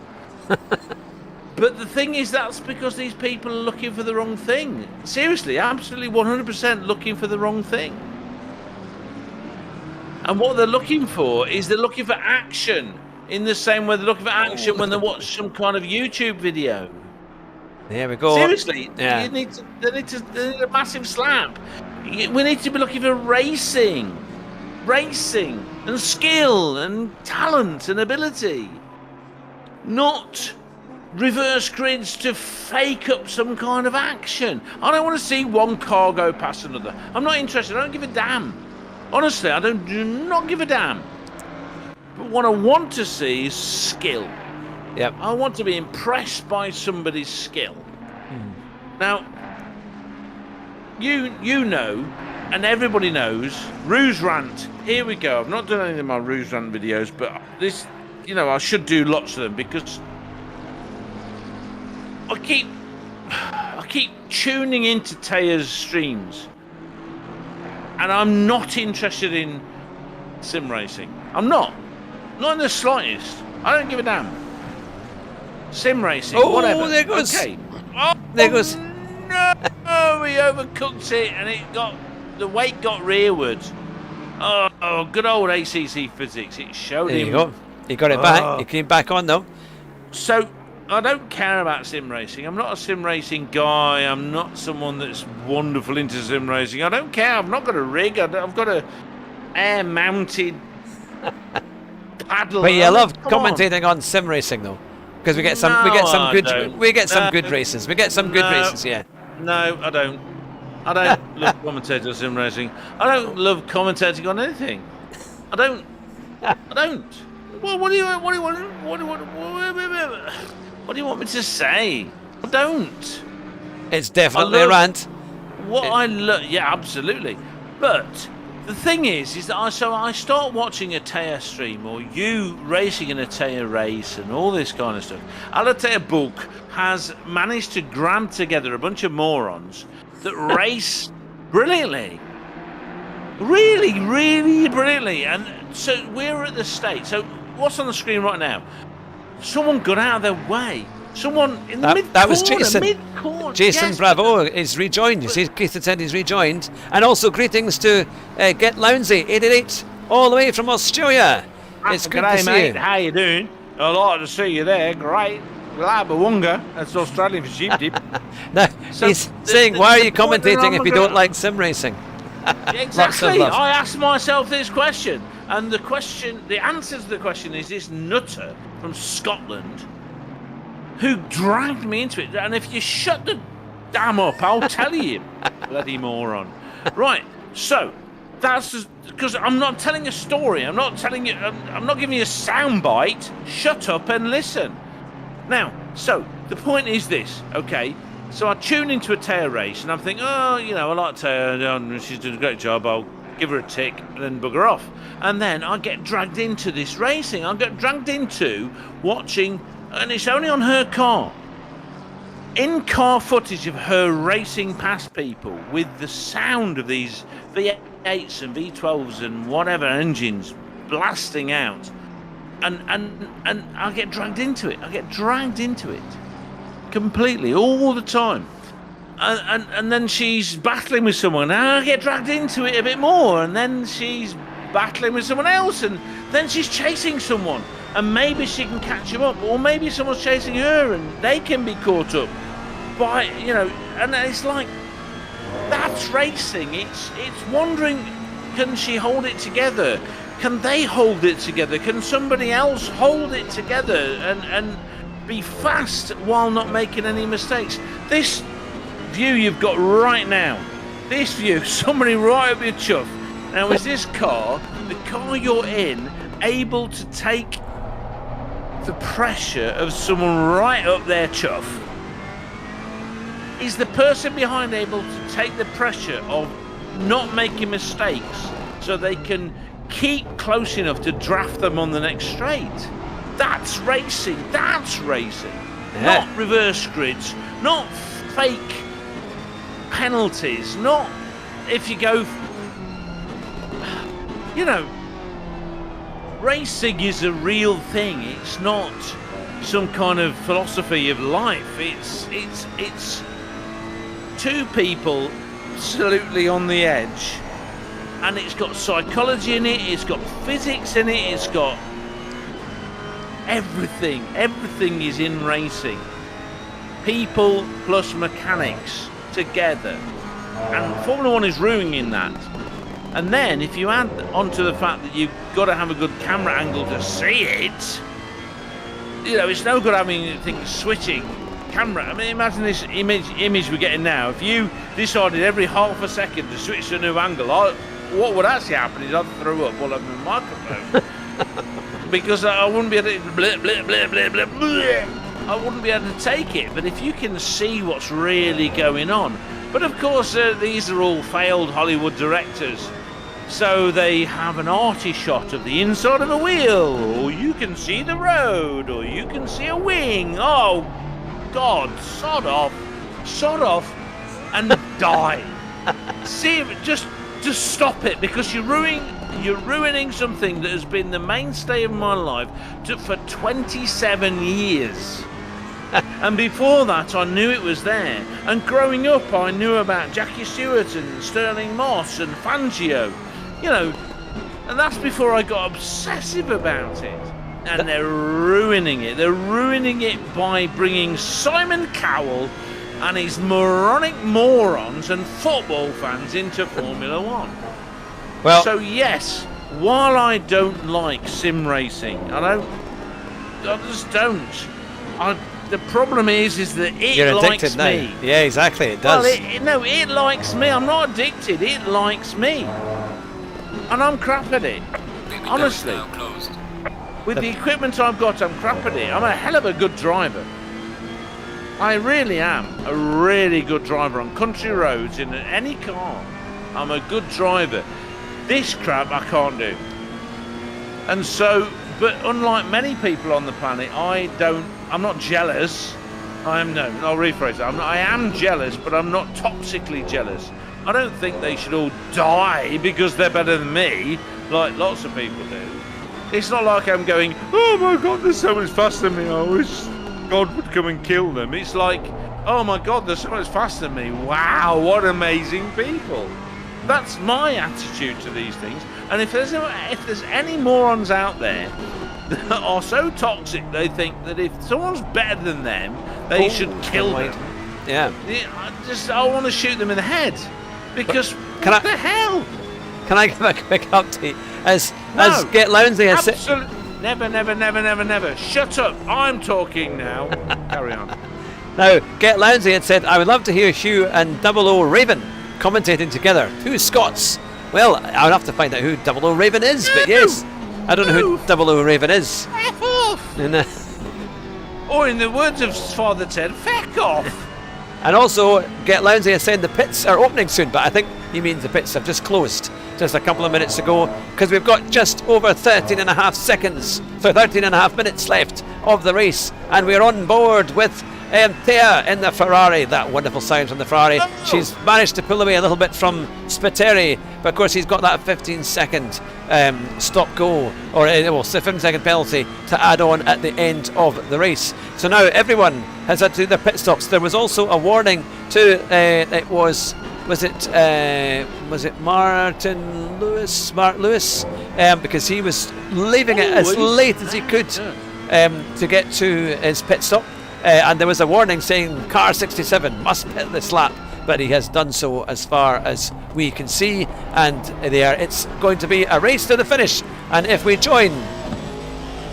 But the thing is, that's because these people are looking for the wrong thing. Seriously, absolutely 100% looking for the wrong thing. And what they're looking for is they're looking for action in the same way they're looking for action when they watch some kind of YouTube video. There we go. Seriously, yeah. They need a massive slap. We need to be looking for racing and skill and talent and ability, not reverse grids to fake up some kind of action. I don't want to see one car go past another. I'm not interested. I don't give a damn. Honestly, I do not give a damn. But what I want to see is skill. Yep. I want to be impressed by somebody's skill. Now, you know, and everybody knows, Ruse Rant. Here we go. I've not done any of my Ruse Rant videos, but this, I should do lots of them because I keep tuning into Taya's streams, and I'm not interested in sim racing. I'm not in the slightest. I don't give a damn. Sim racing, whatever. There goes. Okay. There goes. No, he overcooked it, and the weight got rearward. Oh, good old ACC physics. It showed There him. you go. He got it back. He came back on though. So I don't care about sim racing. I'm not a sim racing guy. I'm not someone that's wonderful into sim racing. I don't care. I've not got a rig. I've got a air-mounted paddle. But you love commentating on sim racing though, because we get some good races. We get some good races. Yeah. No, I don't. I don't love commentating on sim racing. I don't love commentating on anything. I don't. Well, what do you want me to say? I don't. It's definitely a rant. Yeah, absolutely. But the thing is that I start watching a Taya stream or you racing in a Taya race and all this kind of stuff. Alatea Book has managed to grab together a bunch of morons that race brilliantly. Really, really brilliantly. And so we're at the state. So what's on the screen right now? Someone got out of their way. Someone in the mid-corner. That was Jason. Jason, yes, Bravo is rejoined. You see, Keith said he's rejoined. And also greetings to Get Lounsey, 888, all the way from Australia. It's good to see you. How you doing? I'd like to see you there. Great. Labawunga. That's Australian for sheep dip. No, he's saying, why are you commentating if you don't like sim racing? Exactly. I asked myself this question. And the answer to the question is this nutter from Scotland who dragged me into it. And if you shut the damn up, I'll tell you, bloody moron. Right, so that's because I'm not telling a story. I'm not telling you. I'm not giving you a soundbite. Shut up and listen. Now, so the point is this, okay? So I tune into a Taya race and I'm thinking, oh, I like Taya. She's doing a great job. I'll give her a tick and then bugger off. And then I get dragged into this racing. I get dragged into watching, and it's only on her car. In-car footage of her racing past people with the sound of these V8s and V12s and whatever engines blasting out. And I get dragged into it. I get dragged into it completely all the time. And then she's battling with someone, and I get dragged into it a bit more, and then she's battling with someone else, and then she's chasing someone, and maybe she can catch him up, or maybe someone's chasing her and they can be caught up by, and it's like, that's racing. It's wondering, can she hold it together? Can they hold it together? Can somebody else hold it together and be fast while not making any mistakes? This view you've got right now, this view, somebody right up your chuff. Now, is this car, the car you're in, able to take the pressure of someone right up their chuff? Is the person behind able to take the pressure of not making mistakes so they can keep close enough to draft them on the next straight? That's racing. That's racing. Yeah. Not reverse grids, not fake penalties, not if you go, racing is a real thing. It's not some kind of philosophy of life. It's two people absolutely on the edge, and it's got psychology in it, it's got physics in it, it's got everything is in racing. People plus mechanics together, and Formula 1 is ruining that. And then if you add onto the fact that you've got to have a good camera angle to see it, it's no good having things switching camera. I mean, imagine this image we're getting now. If you decided every half a second to switch to a new angle, what would actually happen is I'd throw up all over the microphone. Because I wouldn't be able to blip, blip, blip, blip, blip, blip. I wouldn't be able to take it. But if you can see what's really going on. But of course, these are all failed Hollywood directors. So they have an arty shot of the inside of a wheel, or you can see the road, or you can see a wing. Oh, God, sod off, and die. See, just stop it, because you're ruining something that has been the mainstay of my life for 27 years. And before that, I knew it was there. And growing up, I knew about Jackie Stewart and Sterling Moss and Fangio, and that's before I got obsessive about it. And they're ruining it. They're ruining it by bringing Simon Cowell and his moronic morons and football fans into Formula 1. Well, so yes, while I don't like sim racing, I just don't. The problem is that it likes me. Yeah, exactly, it does. Well, it likes me. I'm not addicted. It likes me, and I'm crap at it. Honestly, with the equipment I've got, I'm crap at it. I'm a hell of a good driver. I really am a really good driver on country roads in any car. I'm a good driver. This crap I can't do. And so, but unlike many people on the planet, I'm not jealous. I'll rephrase that. I am jealous, but I'm not toxically jealous. I don't think they should all die because they're better than me, like lots of people do. It's not like I'm going, oh my God, there's so much faster than me. I wish God would come and kill them. It's like, oh my God, there's so much faster than me. Wow, what amazing people. That's my attitude to these things. And if there's any morons out there that are so toxic they think that if someone's better than them, they should kill them. Yeah. I want to shoot them in the head. Because what the hell? Can I give a quick update? As as Get Lounsey has said. Absolutely. Never, never, never, never, never. Shut up. I'm talking now. Carry on. Now, Get Lounsey had said, I would love to hear Hugh and Double O Raven commentating together. Two Scots. Well, I'll have to find out who Double O Raven is, but yes. I don't know who Double O Raven is. F off. Or in the words of Father Ted, feck off. And also, Get Lounsey has said the pits are opening soon, but I think he means the pits have just closed just a couple of minutes ago, because we've got just over 13 and a half minutes left of the race, and we're on board with Thea in the Ferrari. That wonderful sound from the Ferrari. She's managed to pull away a little bit from Spiteri, but of course he's got that 15-second stop go, or 15-second penalty to add on at the end of the race. So now everyone has had to do their pit stops. There was also a warning to was it Martin Lewis? Mark Lewis, because he was leaving it as late as he could to get to his pit stop, and there was a warning saying car 67 must pit this lap, but he has done so as far as we can see, and it's going to be a race to the finish. And if we join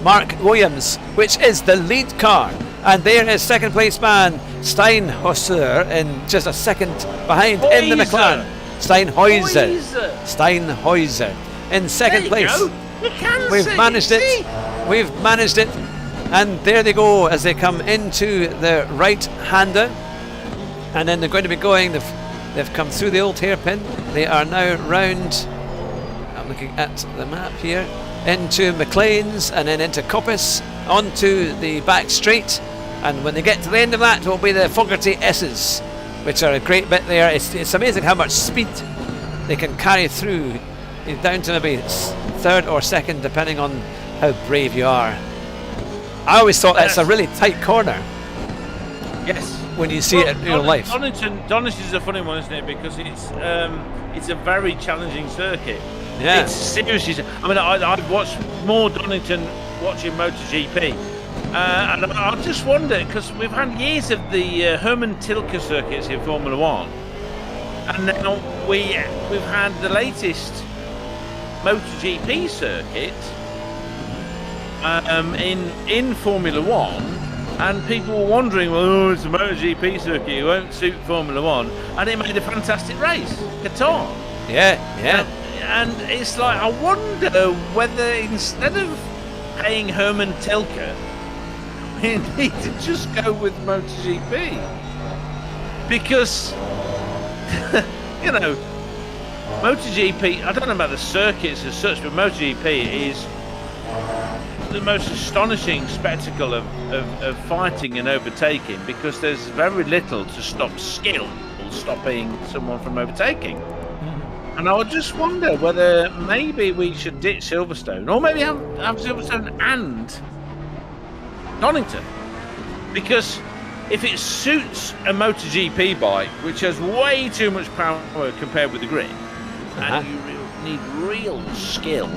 Mark Williams, which is the lead car, and there is second place man Steinhäuser in just a second behind in the McLaren. Steinhäuser in second place. We've managed it. We've managed it. And there they go as they come into the right-hander. And then they're going to be going. They've come through the old hairpin. They are now round. I'm looking at the map here. Into McLean's and then into Coppice, onto the back straight. And when they get to the end of that, it will be the Fogarty S's, which are a great bit there. It's amazing how much speed they can carry through, down to maybe third or second, depending on how brave you are. I always thought that's a really tight corner. Yes. When you see it in real life. Donington is a funny one, isn't it? Because it's a very challenging circuit. Yeah. It's seriously. I mean, I've watched more Donnington watching MotoGP. And I just wonder, because we've had years of the Herman Tilke circuits in Formula 1, and now we've had the latest MotoGP circuit in Formula 1, and people were wondering, well, it's a MotoGP circuit, it won't suit Formula 1, and it made a fantastic race, Qatar. Yeah. And it's like, I wonder whether instead of paying Herman Tilke, we need to just go with MotoGP, because MotoGP, I don't know about the circuits as such, but MotoGP is the most astonishing spectacle of fighting and overtaking, because there's very little to stop skill or stopping someone from overtaking. And I would just wonder whether maybe we should ditch Silverstone, or maybe have Silverstone and Donnington, because if it suits a MotoGP bike, which has way too much power compared with the grid, and you need real skill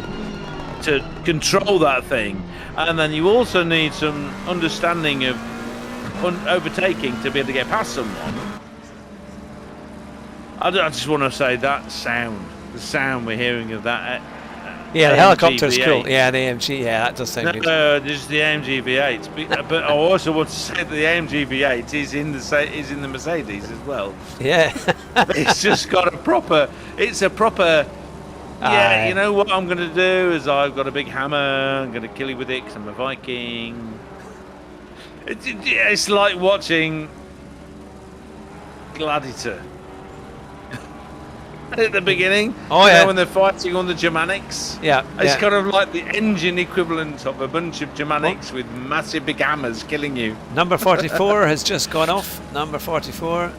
to control that thing, and then you also need some understanding of overtaking to be able to get past someone. I just want to say that the sound we're hearing of that. Yeah, the helicopter's cool. Yeah, the AMG. Yeah, that does sound good. No, this is the AMG V8. But I also want to say that the AMG V8 is in the Mercedes as well. Yeah, it's just got a proper. It's a proper. Yeah, you know what I'm going to do is I've got a big hammer. I'm going to kill you with it because I'm a Viking. It's like watching Gladiator. At the beginning, when they're fighting on the Germanics, it's kind of like the engine equivalent of a bunch of Germanics with massive big hammers killing you. Number 44 has just gone off. Number 44.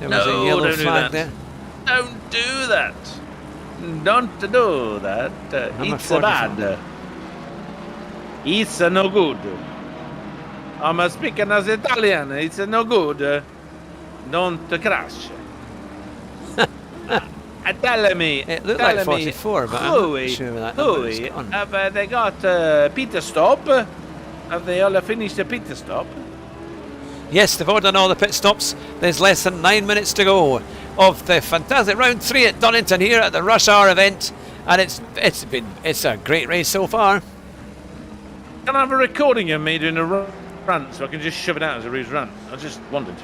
There was a yellow flag there. Don't do that. Don't do that. It's bad. It's no good. I'm speaking as Italian. It's no good. Don't crash. Tell me. It looked like 44, but I'm not sure where that number is gone. Have they got pit stop? Have they all finished the pit stop? Yes, they've all done all the pit stops. There's less than 9 minutes to go of the fantastic round 3 at Donnington here at the Rush Hour event. And it's a great race so far. Can I have a recording of me doing a rant so I can just shove it out as a Reeves rant? I just wondered.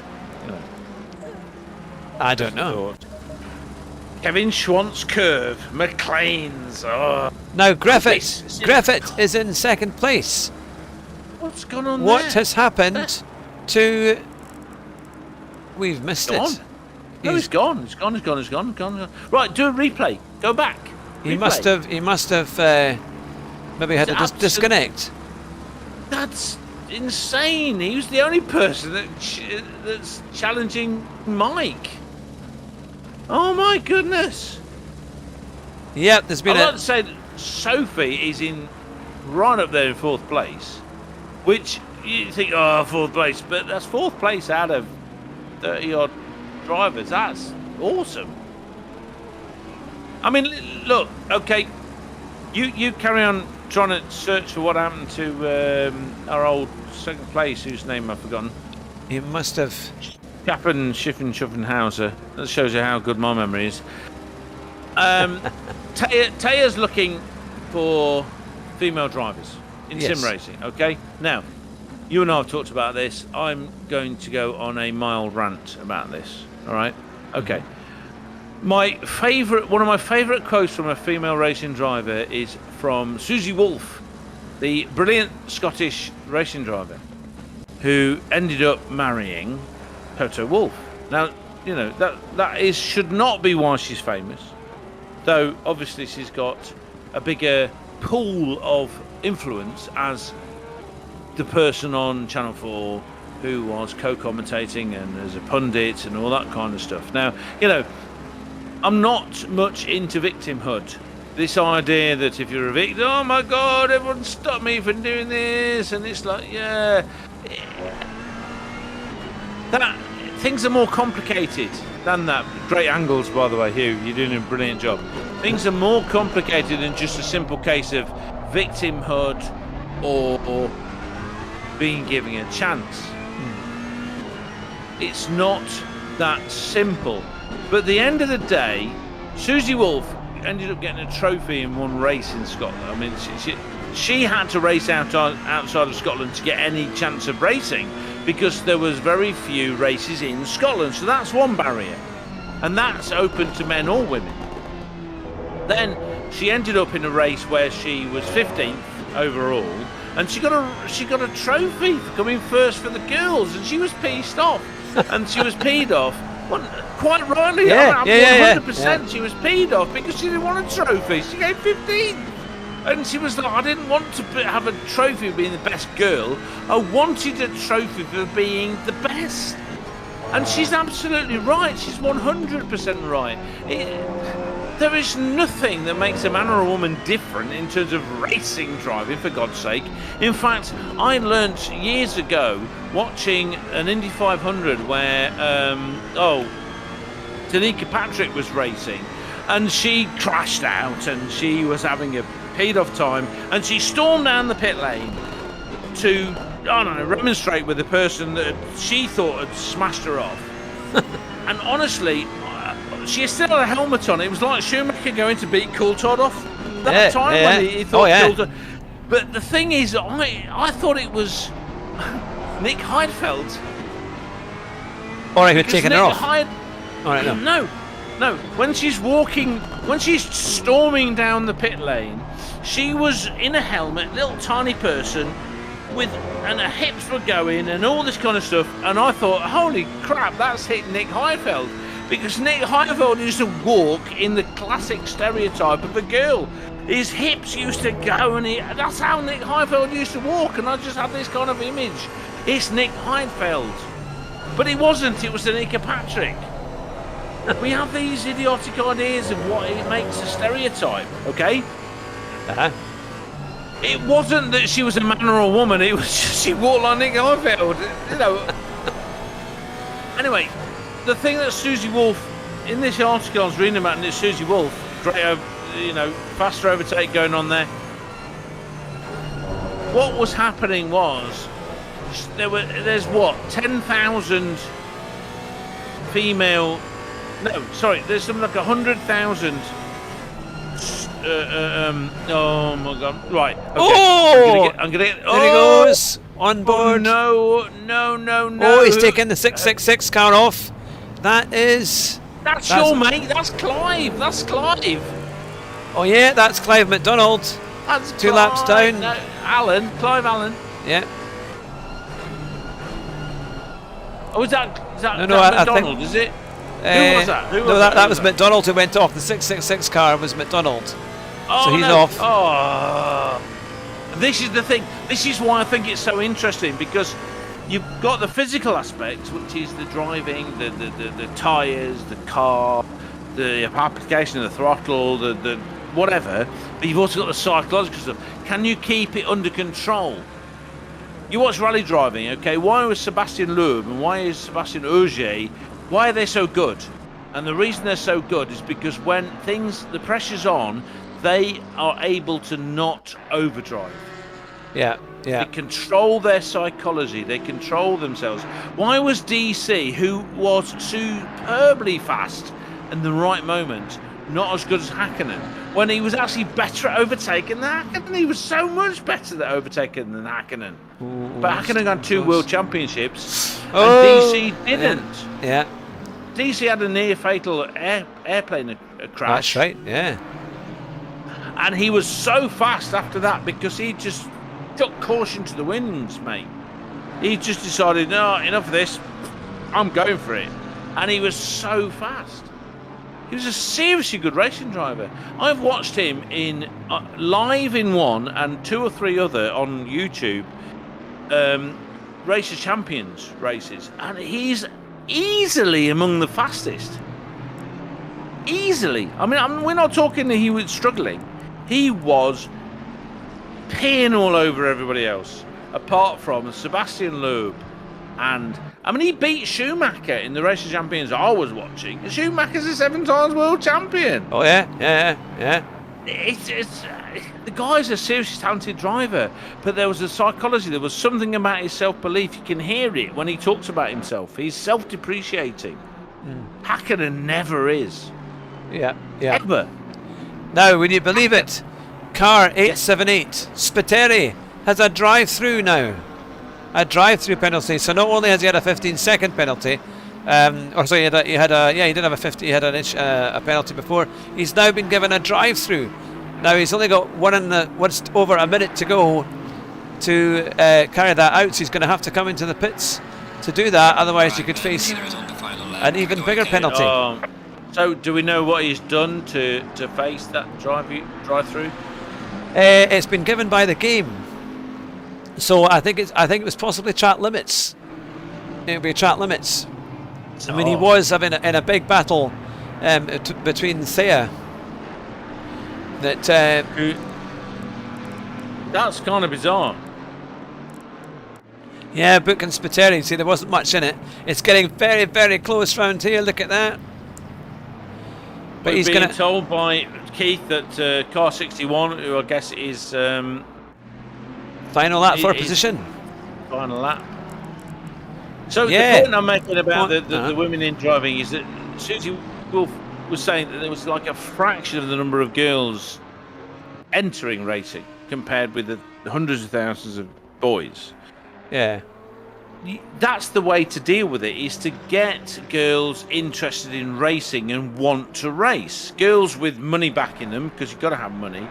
I don't know. Kevin Schwantz curve, McLean's. Oh. Now Griffith is in second place. What's gone on What there? has happened to? We've missed it. No, he's gone. He's gone. Right, do a replay. Go back. He Replay. must have maybe had to disconnect. That's insane. He was the only person that's challenging Mike. Oh my goodness. Yep, there's been I'd like to say that Sophie is right up there in fourth place, which you think, fourth place, but that's fourth place out of 30 odd drivers. That's awesome. I mean, look, okay, you carry on trying to search for what happened to our old second place, whose name I've forgotten. He must have. Chappen Schiffenhauser. That shows you how good my memory is. Taya's looking for female drivers in sim racing, okay? Now, you and I have talked about this. I'm going to go on a mild rant about this, all right? Okay. One of my favourite quotes from a female racing driver is from Susie Wolff, the brilliant Scottish racing driver who ended up marrying Toto Wolff. Now, you know, that should not be why she's famous, though obviously she's got a bigger pool of influence as the person on Channel 4 who was co-commentating and as a pundit and all that kind of stuff. Now, you know, I'm not much into victimhood. This idea that if you're a victim, oh my God, everyone stop me from doing this, and it's like, yeah, things are more complicated than that. Great angles, by the way, Hugh. You're doing a brilliant job. Things are more complicated than just a simple case of victimhood or being given a chance. It's not that simple. But at the end of the day, Susie Wolff ended up getting a trophy in one race in Scotland. I mean, she had to race outside of Scotland to get any chance of racing because there was very few races in Scotland. So that's one barrier. And that's open to men or women. Then she ended up in a race where she was 15th overall, and she got a trophy for coming first for the girls, and she was pissed off. And she was peed off. Well, quite rightly, 100% she was peed off because she didn't want a trophy. She gave 15th. And she was like, I didn't want to have a trophy for being the best girl. I wanted a trophy for being the best. And she's absolutely right. She's 100% right. There is nothing that makes a man or a woman different in terms of racing driving, for God's sake. In fact, I learnt years ago watching an Indy 500 where, Danica Patrick was racing, and she crashed out and she was having a peed off time, and she stormed down the pit lane to, I don't know, remonstrate with the person that she thought had smashed her off. And honestly, she still had a helmet on. It was like Schumacher going to beat Coulthard off that time when he thought Coulthard. But the thing is, I thought it was Nick Heidfeld. All right, who'd taken her off? All right, no. When she's storming down the pit lane, she was in a helmet, little tiny person, and her hips were going and all this kind of stuff. And I thought, holy crap, that's hit Nick Heidfeld. Because Nick Heidfeld used to walk in the classic stereotype of a girl. His hips used to go, and that's how Nick Heidfeld used to walk. And I just had this kind of image. It's Nick Heidfeld. But it wasn't, it was Danica Patrick. We have these idiotic ideas of what it makes a stereotype, okay? Uh-huh. It wasn't that she was a man or a woman, it was just she walked like Nick Heidfeld, you know. Anyway, the thing that Susie Wolff, in this article I was reading about, and Susie Wolff, great, faster overtake going on there. What was happening was, there's 10,000 female, there's something like 100,000 Oh my God! Right. Okay. Oh! I'm gonna get. There he goes on board. Oh, no! Oh, he's taking the 666 car off. That's your mate. That's Clive. Oh yeah, that's Clive McDonald. That's 2 Clive. laps down. No, Clive Allen. Yeah. Oh, is that No, I McDonald? think, is it? Who was that? That was McDonald who went off. The 666 car was McDonald. Oh, so he's off. Oh. This is the thing. This is why I think it's so interesting, because you've got the physical aspects, which is the driving, the tyres, the car, the application of the throttle, the whatever. But you've also got the psychological stuff. Can you keep it under control? You watch rally driving, okay? Why was Sebastian Loeb and why is Sebastian Ogier, why are they so good? And the reason they're so good is because when the pressure's on, they are able to not overdrive. Yeah. They control their psychology. They control themselves. Why was DC, who was superbly fast in the right moment, not as good as Hakkinen? When he was actually better at overtaking than Hakkinen. He was so much better at overtaking than Hakkinen. But Hakkinen got 2 world championships, and DC didn't. Yeah. DC had a near fatal airplane crash. That's right, yeah. And he was so fast after that because he just took caution to the winds, mate. He just decided, no, enough of this. I'm going for it. And he was so fast. He was a seriously good racing driver. I've watched him in live in one and 2 or 3 other on YouTube Race of Champions races, and he's easily among the fastest. Easily. I mean, we're not talking that he was struggling. He was peeing all over everybody else, apart from Sebastian Loeb. And I mean, he beat Schumacher in the Race of Champions I was watching. Schumacher's a 7 times world champion. Oh yeah. It's the guy's a seriously talented driver, but there was a psychology. There was something about his self-belief. You can hear it when he talks about himself. He's self-depreciating. Hakkinen never is. Yeah. Ever. Now, would you believe it? Car 878, Spiteri, has a drive-through now. A drive-through penalty. So not only has he had a 15-second penalty, he did have a 50. He had a penalty before. He's now been given a drive-through. Now he's only got what's over a minute to go to carry that out. So he's going to have to come into the pits to do that. Otherwise, you could face an even bigger penalty. So, do we know what he's done to face that drive-through? It's been given by the game. So I think it was possibly track limits. It would be track limits. I mean, he was having in a big battle between Thea. That's kind of bizarre. Yeah, Book and Spiteri. See, there wasn't much in it. It's getting very, very close round here. Look at that. But he's being told by Keith that car 61, who I guess is final lap for a position. Final lap. So the point I'm making about the women in driving is that Susie Wolf was saying that there was like a fraction of the number of girls entering racing compared with the hundreds of thousands of boys. Yeah. That's the way to deal with it, is to get girls interested in racing and want to race. Girls with money backing them, because you've got to have money.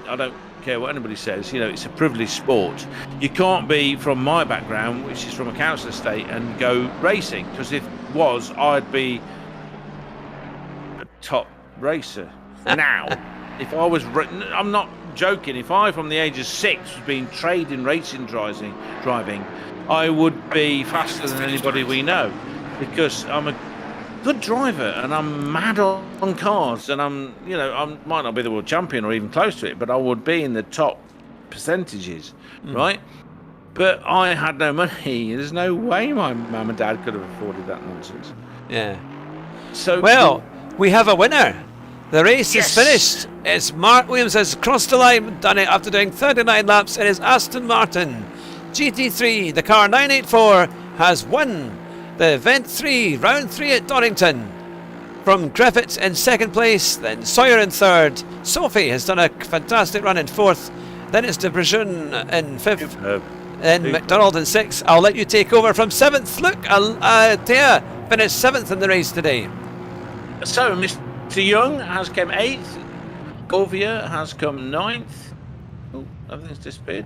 I don't care what anybody says, it's a privileged sport. You can't be from my background, which is from a council estate, and go racing, because if it was, I'd be a top racer now. If I was, I'm not joking, if I from the age of 6 was being trained in racing driving, I would be faster than anybody we know, because I'm a good driver and I'm mad on cars, and I might not be the world champion or even close to it, but I would be in the top percentages, right? But I had no money. There's no way my mum and dad could have afforded that nonsense. Yeah. So we have a winner. The race is finished. It's Mark Williams has crossed the line, done it after doing 39 laps. It is Aston Martin GT3, the car 984, has won the event 3, round 3 at Donnington. from Griffiths in second place, then Sawyer in third. Sophie has done a fantastic run in fourth. Then it's De Brujun in fifth. Then McDonald in sixth. I'll let you take over from seventh. Look, Thea finished seventh in the race today. So Mr. Young has come eighth. Govia has come ninth. Oh, everything's disappeared.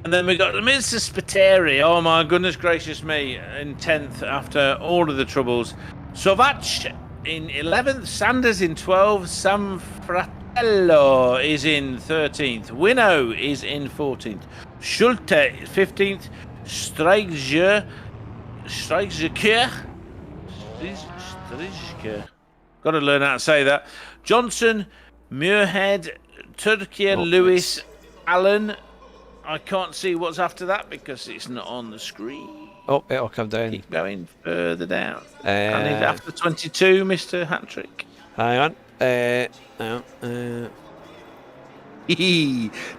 And then we got Mr. Spiteri. Oh my goodness gracious me! In 10th after all of the troubles. Sovac in 11th. Sanders in 12th. Sam Fratello is in 13th. Winnow is in 14th. Schulte 15th. Strijker. Got to learn how to say that. Johnson, Muirhead, Turkey, Lewis, Allen. I can't see what's after that because it's not on the screen. Oh, it'll come down. Keep going further down. I need after 22, Mr. Hatrick. Hang on.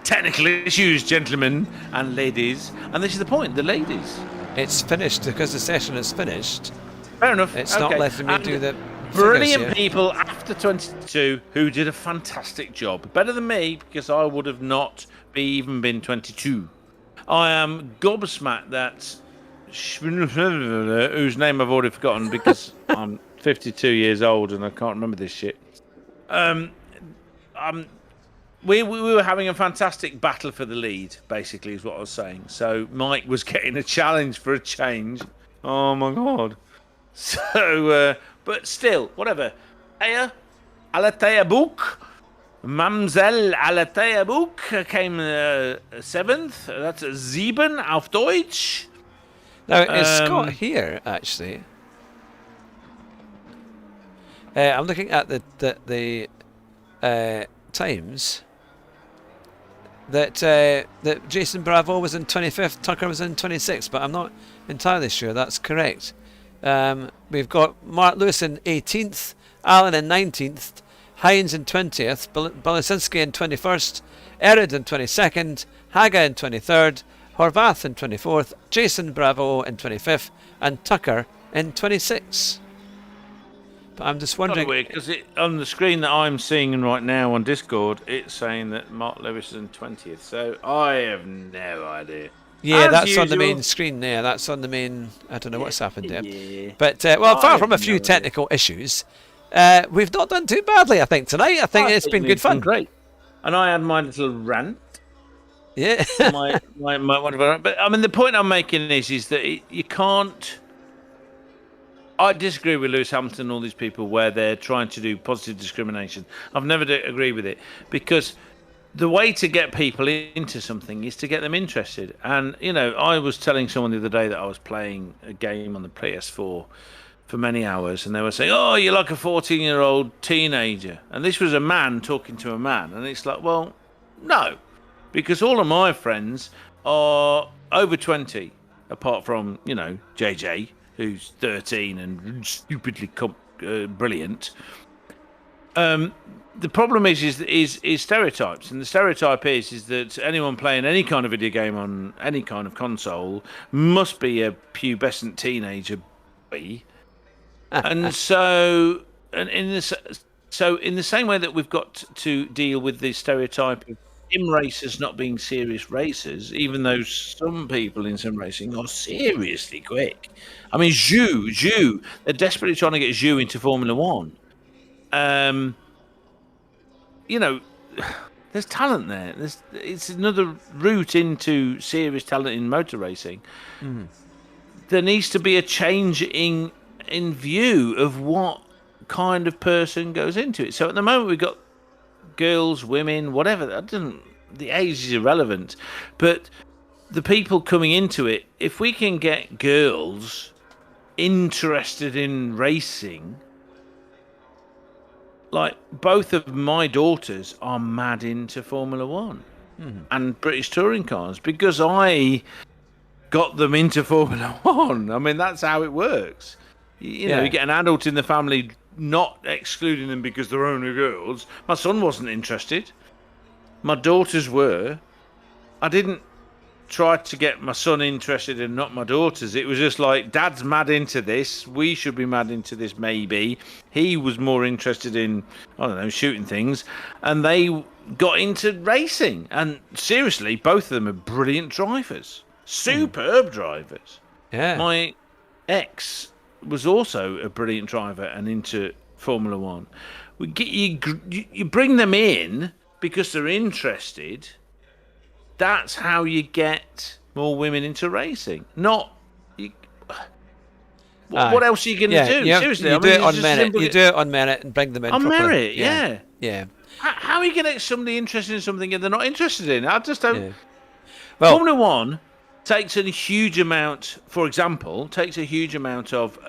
Technical issues, gentlemen and ladies. And this is the point, the ladies. It's finished because the session is finished. Fair enough. It's not letting me do the brilliant people after 22 who did a fantastic job. Better than me because I would have not even been 22. I am gobsmacked that whose name I've already forgotten because I'm 52 years old and I can't remember this shit. We were having a fantastic battle for the lead, basically, is what I was saying. So Mike was getting a challenge for a change. Oh my god. So, but still, whatever. Aya, Alatea Book. Mamsell Alatea Book came 7th. That's Sieben auf Deutsch. Now, it's got here, actually. I'm looking at the times. That Jason Bravo was in 25th, Tucker was in 26th, but I'm not entirely sure that's correct. We've got Mark Lewis in 18th, Allen in 19th, Hines in 20th, Belisinski in 21st, Erid in 22nd, Haga in 23rd, Horvath in 24th, Jason Bravo in 25th, and Tucker in 26th. But I'm just wondering, because on the screen that I'm seeing right now on Discord, it's saying that Mark Lewis is in 20th. So I have no idea. Yeah, that's on the main screen there. That's on the main. I don't know what's happened there. But well, apart from a few technical issues, we've not done too badly. I think tonight. I think it's been good fun. Great. And I had my little rant. Yeah. my whatever. But I mean, the point I'm making is that you can't. I disagree with Lewis Hamilton and all these people where they're trying to do positive discrimination. I've never agreed with it because the way to get people into something is to get them interested. And, you know, I was telling someone the other day that I was playing a game on the PS4 for many hours and they were saying, oh, you're like a 14-year-old teenager. And this was a man talking to a man. And it's like, well, no, because all of my friends are over 20, apart from, you know, JJ, who's 13 and stupidly brilliant. The problem is stereotypes, and the stereotype is that anyone playing any kind of video game on any kind of console must be a pubescent teenager boy. And so, in the same way that we've got to deal with the stereotype of sim racers not being serious racers, even though some people in sim racing are seriously quick. I mean, Zhu, they're desperately trying to get Zhu into Formula One. You know, there's talent there. It's another route into serious talent in motor racing. Mm. There needs to be a change in view of what kind of person goes into it. So at the moment we've got girls, women, whatever. The age is irrelevant, but the people coming into it, if we can get girls interested in racing, like both of my daughters are mad into Formula One and British touring cars because I got them into Formula One. I mean, that's how it works. You know, you get an adult in the family, not excluding them because they're only girls. My son wasn't interested. My daughters were. I didn't tried to get my son interested and not my daughters. It was just like, Dad's mad into this. We should be mad into this, maybe. He was more interested in, I don't know, shooting things. And they got into racing. And seriously, both of them are brilliant drivers. Superb drivers. Yeah. My ex was also a brilliant driver and into Formula One. You bring them in because they're interested. That's how you get more women into racing. Not what else are you going to do? Seriously, you do it on merit. You do it on merit and bring them in on properly. Merit. Yeah. Yeah. How are you going to get somebody interested in something that they're not interested in? I just don't. Yeah. Well, Formula One takes a huge amount. For example, takes a huge amount of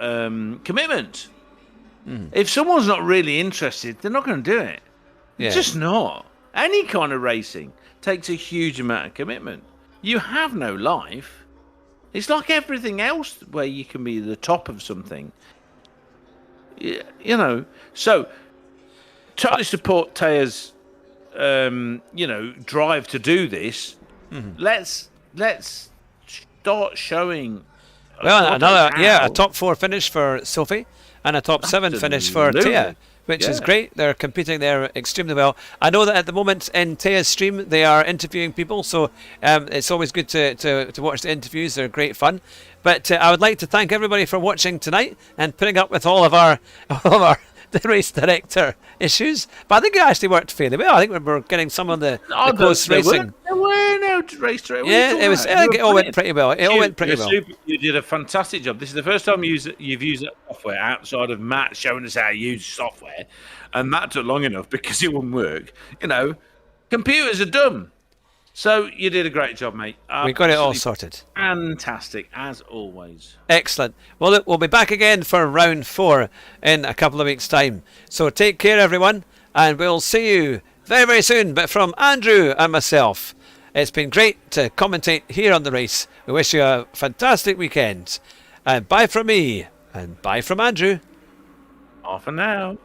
commitment. If someone's not really interested, they're not going to do it. Yeah. Just not. Any kind of racing takes a huge amount of commitment. You have no life. It's like everything else where you can be the top of something. You know. So, totally support Taya's, drive to do this. Let's start showing. Well, a top 4 finish for Sophie and a top 7 finish for Taya, which is great. They're competing there extremely well. I know that at the moment in Taya's stream they are interviewing people, so it's always good to watch the interviews. They're great fun. But I would like to thank everybody for watching tonight and putting up with all of our the race director issues. But I think it actually worked fairly well. I think we were getting some of the close racing. There were no race director. Yeah, it was. I think it all went pretty well. You did a fantastic job. This is the first time you've used that software outside of Matt showing us how to use software, and that took long enough because it wouldn't work. Computers are dumb. So you did a great job, mate. We got it all sorted. Fantastic, as always. Excellent. Well, look, we'll be back again for round 4 in a couple of weeks' time. So take care, everyone, and we'll see you very, very soon. But from Andrew and myself, it's been great to commentate here on the race. We wish you a fantastic weekend. And bye from me, and bye from Andrew. Bye for now.